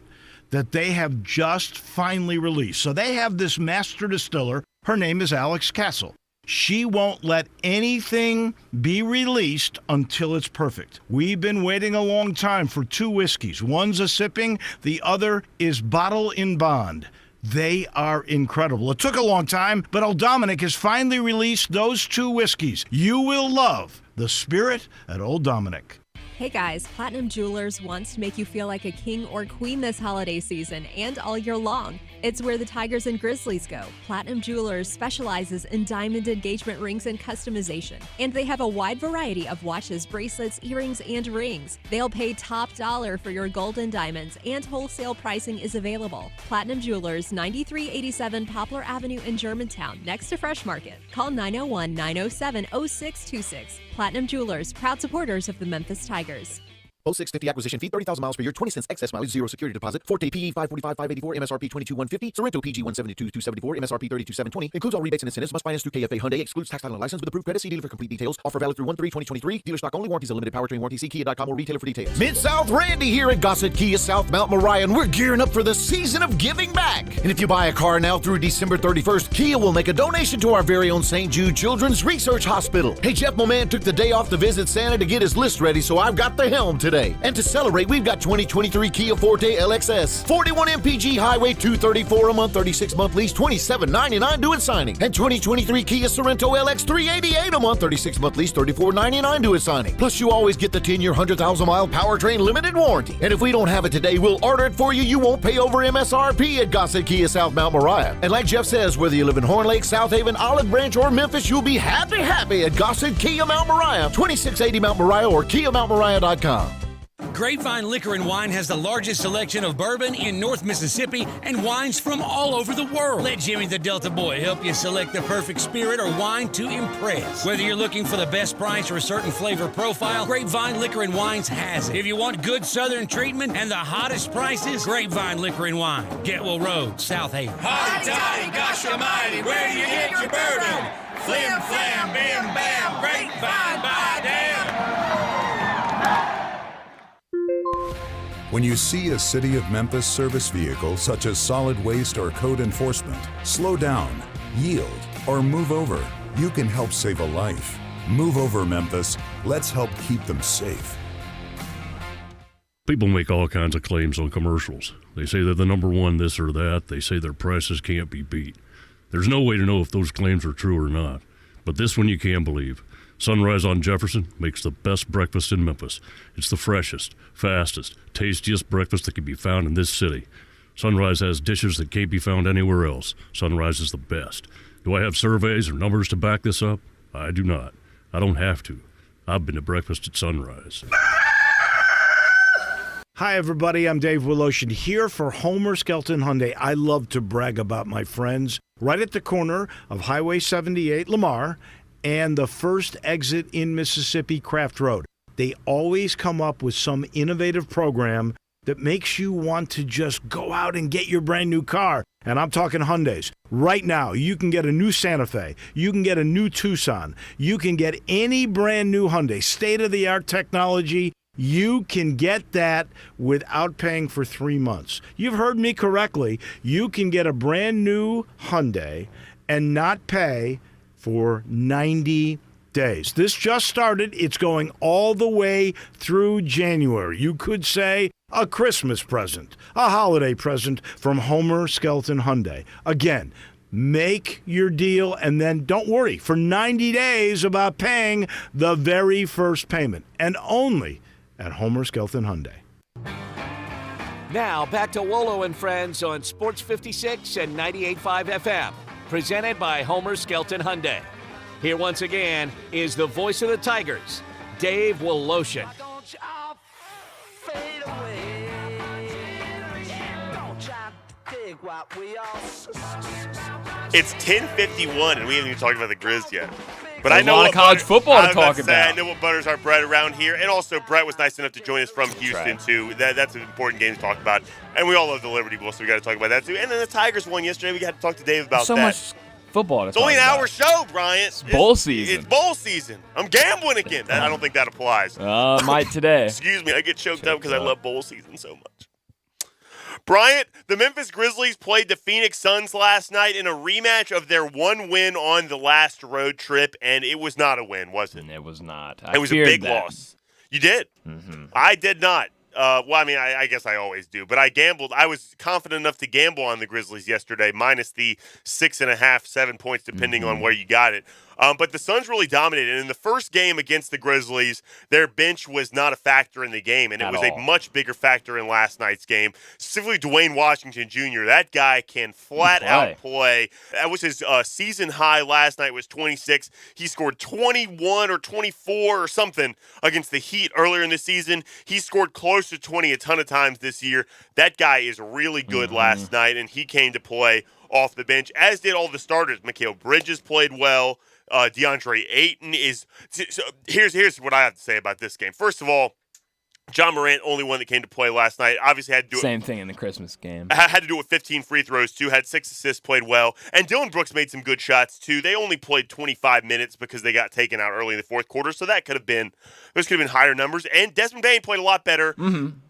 that they have just finally released. So they have this master distiller. Her name is Alex Castle. She won't let anything be released until it's perfect. We've been waiting a long time for two whiskeys. One's a sipping, the other is bottle in bond. They are incredible. It took a long time, but Old Dominick has finally released those two whiskeys. You will love the spirit at Old Dominick. Hey guys, Platinum Jewelers wants to make you feel like a king or queen this holiday season and all year long. It's where the Tigers and Grizzlies go. Platinum Jewelers specializes in diamond engagement rings and customization, and they have a wide variety of watches, bracelets, earrings, and rings. They'll pay top dollar for your gold and diamonds, and wholesale pricing is available. Platinum Jewelers, 9387 Poplar Avenue in Germantown, next to Fresh Market. Call 901-907-0626. Platinum Jewelers, proud supporters of the Memphis Tigers. 0650 acquisition fee, 30,000 miles per year, 20 cents excess mileage, 0 security deposit. Forte PE 545,584, MSRP 22,150. Sorrento PG 172,274, MSRP 32,720. Includes all rebates and incentives. Must finance through KFA Hyundai. Excludes tax title and license with approved credit. See dealer for complete details. Offer valid through 1/3/2023. Dealer stock only. Warranties a limited powertrain warranty. See Kia.com or retailer for details. Mid-South Randy here at Gossett Kia South Mount Moriah, and we're gearing up for the season of giving back. And if you buy a car now through December 31st, Kia will make a donation to our very own St. Jude Children's Research Hospital. Hey, Jeff Moman took the day off to visit Santa to get his list ready, so I've got the helm today. And to celebrate, we've got 2023 Kia Forte LXS, 41 MPG Highway, $234 a month, 36-month lease, $27.99 due at signing. And 2023 Kia Sorrento LX, $388 a month, 36-month lease, $34.99 due at signing. Plus, you always get the 10-year, 100,000-mile powertrain limited warranty. And if we don't have it today, we'll order it for you. You won't pay over MSRP at Gossett Kia South Mount Moriah. And like Jeff says, whether you live in Horn Lake, South Haven, Olive Branch, or Memphis, you'll be happy at Gossett Kia Mount Moriah, 2680 Mount Moriah or KiaMountMoriah.com. Grapevine Liquor and Wine has the largest selection of bourbon in North Mississippi and wines from all over the world. Let Jimmy the Delta Boy help you select the perfect spirit or wine to impress. Whether you're looking for the best price or a certain flavor profile, Grapevine Liquor and Wines has it. If you want good southern treatment and the hottest prices, Grapevine Liquor and Wine, Getwell Road, South Haven. Hotty toddy, gosh almighty, where do you get your bourbon? Flim flam, bim bam, Grapevine, by damn. When you see a City of Memphis service vehicle such as solid waste or code enforcement, slow down, yield, or move over. You can help save a life. Move over, Memphis. Let's help keep them safe. People make all kinds of claims on commercials. They say they're the number one this or that. They say their prices can't be beat. There's no way to know if those claims are true or not. But this one you can believe. Sunrise on Jefferson makes the best breakfast in Memphis. It's the freshest, fastest, tastiest breakfast that can be found in this city. Sunrise has dishes that can't be found anywhere else. Sunrise is the best. Do I have surveys or numbers to back this up? I do not. I don't have to. I've been to breakfast at Sunrise. Hi, everybody. I'm Dave Willoshin here for Homer Skelton Hyundai. I love to brag about my friends right at the corner of Highway 78, Lamar, and the first exit in Mississippi, Craft Road. They always come up with some innovative program that makes you want to just go out and get your brand new car. And I'm talking Hyundais. Right now, you can get a new Santa Fe. You can get a new Tucson. You can get any brand new Hyundai, state-of-the-art technology. You can get that without paying for 3 months. You've heard me correctly. You can get a brand new Hyundai and not pay for 90 days. This just started. It's going all the way through January. You could say a Christmas present, a holiday present from Homer Skelton Hyundai. Again, make your deal and then don't worry for 90 days about paying the very first payment, and only at Homer Skelton Hyundai. Now back to Wolo and Friends on Sports 56 and 98.5 FM. presented by Homer Skelton Hyundai. Here once again is the voice of the Tigers, Dave Woloshin. It's 10:51, and we haven't even talked about the Grizz yet. But There's I know a lot of college football to talk I about. know what butters our bread around here, and also Brett was nice enough to join us from Houston too. That's an important game to talk about, and we all love the Liberty Bowl, so we got to talk about that too. And then the Tigers won yesterday. We got to talk to Dave about so that. Much football. It's only an hour show, Brian. It's bowl season. It's bowl season. I'm gambling again. I don't think that applies. Might today. Excuse me. I get choked up because I love bowl season so much. Bryant, the Memphis Grizzlies played the Phoenix Suns last night in a rematch of their one win on the last road trip, and it was not a win, was it? It was not. It was a big that. loss. You did? Mm-hmm. I did not. Well, I mean, I guess I always do, but I gambled. I was confident enough to gamble on the Grizzlies yesterday, minus the 6.5, 7 points, depending on where you got it. But the Suns really dominated. In the first game against the Grizzlies, their bench was not a factor in the game, and it was a much bigger factor in last night's game. Specifically, Dwayne Washington Jr., that guy can flat out play. That was his season high last night, was 26. He scored 21 or 24 or something against the Heat earlier in the season. He scored close to 20 a ton of times this year. That guy is really good last night, and he came to play off the bench, as did all the starters. Mikal Bridges played well. DeAndre Ayton is so here's what I have to say about this game. First of all, John Morant, only one that came to play last night. Obviously had to do Same thing in the Christmas game. Had to do it with 15 free throws, too. Had 6 assists, played well. And Dylan Brooks made some good shots, too. They only played 25 minutes because they got taken out early in the fourth quarter, so those could have been higher numbers. And Desmond Bane played a lot better,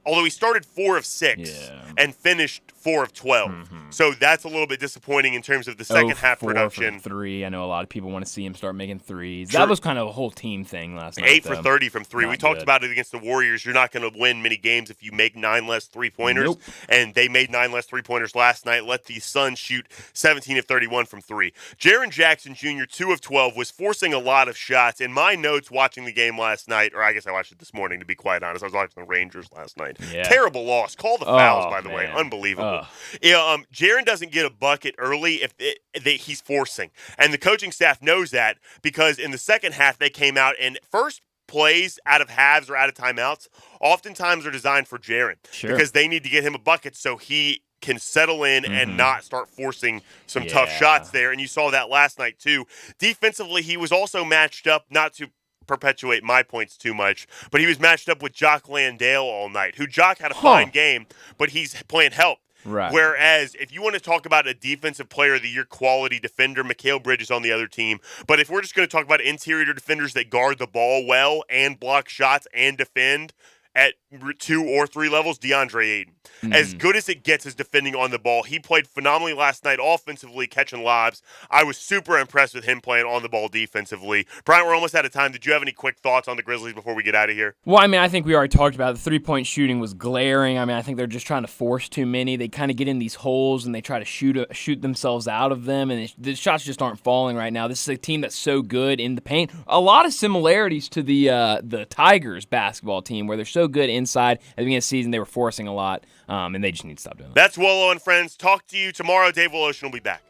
although he started 4 of 6 and finished 4 of 12. So that's a little bit disappointing in terms of the second half production. 4 for 3. I know a lot of people want to see him start making threes. That was kind of a whole team thing last night. 8 for 30 from 3. We talked about it against the Warriors. You're not going to win many games if you make 9 less three-pointers. And they made 9 less three-pointers last night. Let the Suns shoot 17 of 31 from 3. Jaren Jackson Jr., 2 of 12, was forcing a lot of shots. In my notes watching the game last night, or I guess I watched it this morning, to be quite honest. I was watching the Rangers last night. Terrible loss. Call the fouls, by the way. Unbelievable. Jaren doesn't get a bucket early if he's forcing. And the coaching staff knows that because in the second half they came out and first plays out of halves or out of timeouts oftentimes are designed for Jaren because they need to get him a bucket so he can settle in and not start forcing some tough shots there. And you saw that last night too. Defensively, he was also matched up, not to perpetuate my points too much, but he was matched up with Jock Landale all night, who Jock had a fine game, but he's playing help. Right. Whereas if you want to talk about a defensive player of the year quality defender, Mikal Bridges on the other team. But if we're just going to talk about interior defenders that guard the ball well and block shots and defend at 2 or 3 levels, DeAndre Ayton. As good as it gets as defending on the ball, he played phenomenally last night offensively, catching lobs. I was super impressed with him playing on the ball defensively. Brian, we're almost out of time. Did you have any quick thoughts on the Grizzlies before we get out of here? Well, I mean, I think we already talked about it. The three-point shooting was glaring. I mean, I think they're just trying to force too many. They kind of get in these holes and they try to shoot themselves out of them, and the shots just aren't falling right now. This is a team that's so good in the paint. A lot of similarities to the Tigers basketball team, where they're so good inside. At the beginning of the season, they were forcing a lot, and they just need to stop doing that. That's Wolo and Friends. Talk to you tomorrow. Dave Woloshin will be back.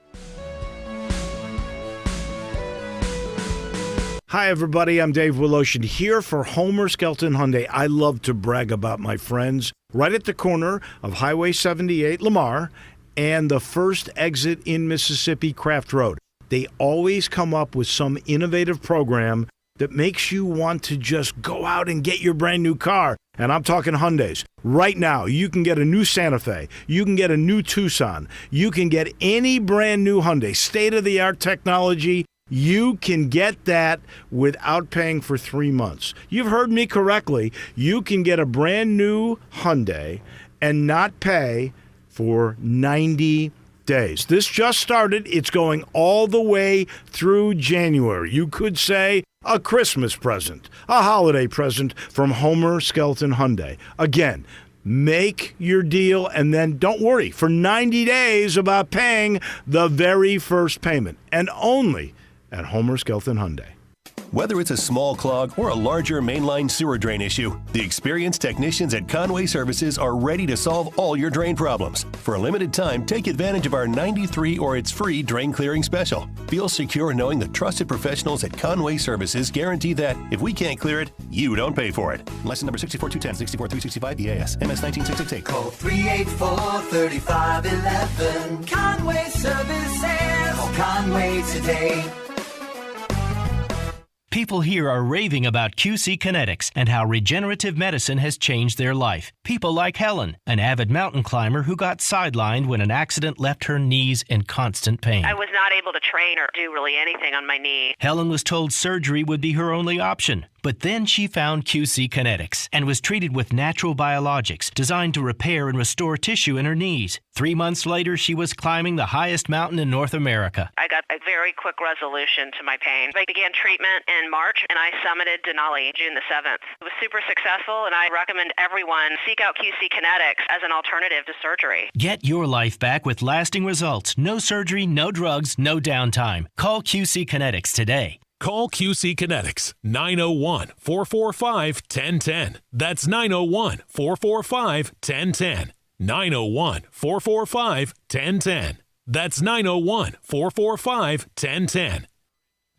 Hi, everybody. I'm Dave Woloshin here for Homer Skelton Hyundai. I love to brag about my friends right at the corner of Highway 78, Lamar, and the first exit in Mississippi, Craft Road. They always come up with some innovative program that makes you want to just go out and get your brand new car. And I'm talking Hyundais. Right now, you can get a new Santa Fe. You can get a new Tucson. You can get any brand new Hyundai, state-of-the-art technology. You can get that without paying for 3 months. You've heard me correctly. You can get a brand new Hyundai and not pay for 90 days. This just started. It's going all the way through January. You could say a Christmas present, a holiday present from Homer Skelton Hyundai. Again, make your deal and then don't worry for 90 days about paying the very first payment, and only at Homer Skelton Hyundai. Whether it's a small clog or a larger mainline sewer drain issue, the experienced technicians at Conway Services are ready to solve all your drain problems. For a limited time, take advantage of our 93 or it's free drain clearing special. Feel secure knowing the trusted professionals at Conway Services guarantee that if we can't clear it, you don't pay for it. License number 64210, 64365 EAS, MS 19668. Call 384-3511. Conway Services. Call Conway today. People here are raving about QC Kinetics and how regenerative medicine has changed their life. People like Helen, an avid mountain climber who got sidelined when an accident left her knees in constant pain. I was not able to train or do really anything on my knee. Helen was told surgery would be her only option. But then she found QC Kinetics and was treated with natural biologics designed to repair and restore tissue in her knees. 3 months later, she was climbing the highest mountain in North America. I got a very quick resolution to my pain. I began treatment in March, and I summited Denali June the 7th. It was super successful, and I recommend everyone seek out QC Kinetics as an alternative to surgery. Get your life back with lasting results. No surgery, no drugs, no downtime. Call QC Kinetics today. Call QC Kinetics, 901-445-1010. That's 901-445-1010. 901-445-1010. That's 901-445-1010.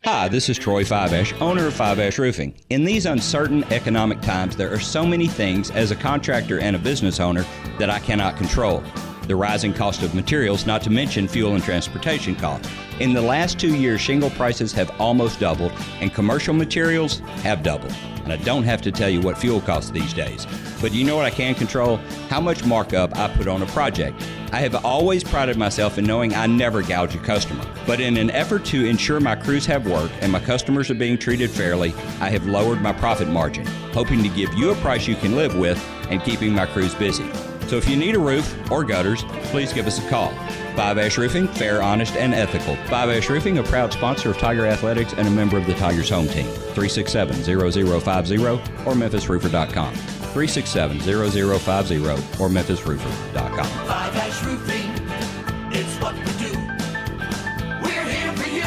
Hi, this is Troy Fiveash, owner of Fiveash Roofing. In these uncertain economic times, there are so many things as a contractor and a business owner that I cannot control. The rising cost of materials, not to mention fuel and transportation costs. In the last 2 years, shingle prices have almost doubled and commercial materials have doubled. And I don't have to tell you what fuel costs these days. But you know what I can control? How much markup I put on a project. I have always prided myself in knowing I never gouge a customer. But in an effort to ensure my crews have work and my customers are being treated fairly, I have lowered my profit margin, hoping to give you a price you can live with and keeping my crews busy. So if you need a roof or gutters, please give us a call. Fiveash Roofing, fair, honest, and ethical. Fiveash Roofing, a proud sponsor of Tiger Athletics and a member of the Tigers home team. 367-0050 or memphisroofer.com. 367-0050 or memphisroofer.com. Fiveash Roofing, it's what we do. We're here for you.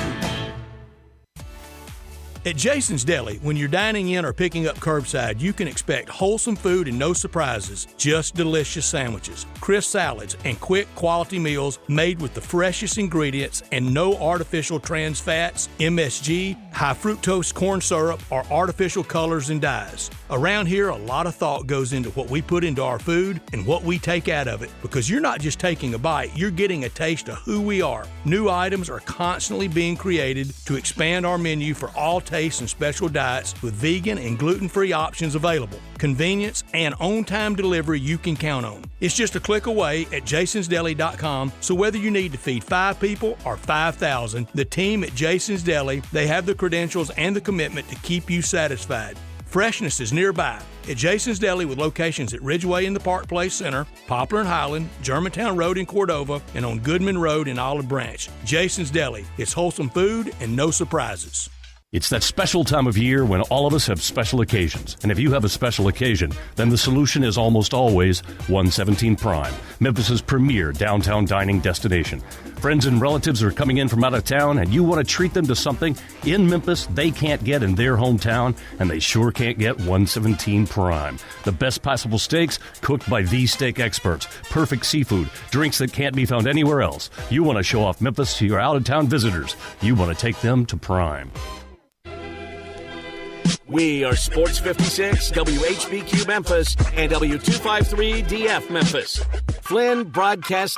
At Jason's Deli, when you're dining in or picking up curbside, you can expect wholesome food and no surprises, just delicious sandwiches, crisp salads, and quick quality meals made with the freshest ingredients and no artificial trans fats, MSG, high fructose corn syrup, or artificial colors and dyes. Around here, a lot of thought goes into what we put into our food and what we take out of it, because you're not just taking a bite, you're getting a taste of who we are. New items are constantly being created to expand our menu for all tastes and special diets with vegan and gluten-free options available. Convenience and on-time delivery you can count on. It's just a click away at jasonsdeli.com, so whether you need to feed 5 people or 5,000, the team at Jason's Deli, they have the credentials and the commitment to keep you satisfied. Freshness is nearby at Jason's Deli with locations at Ridgeway in the Park Place Center, Poplar and Highland, Germantown Road in Cordova, and on Goodman Road in Olive Branch. Jason's Deli. It's wholesome food and no surprises. It's that special time of year when all of us have special occasions. And if you have a special occasion, then the solution is almost always 117 Prime, Memphis's premier downtown dining destination. Friends and relatives are coming in from out of town, and you want to treat them to something in Memphis they can't get in their hometown, and they sure can't get 117 Prime. The best possible steaks cooked by the steak experts, perfect seafood, drinks that can't be found anywhere else. You want to show off Memphis to your out-of-town visitors. You want to take them to Prime. We are Sports 56, WHBQ Memphis, and W253DF Memphis. Flynn Broadcast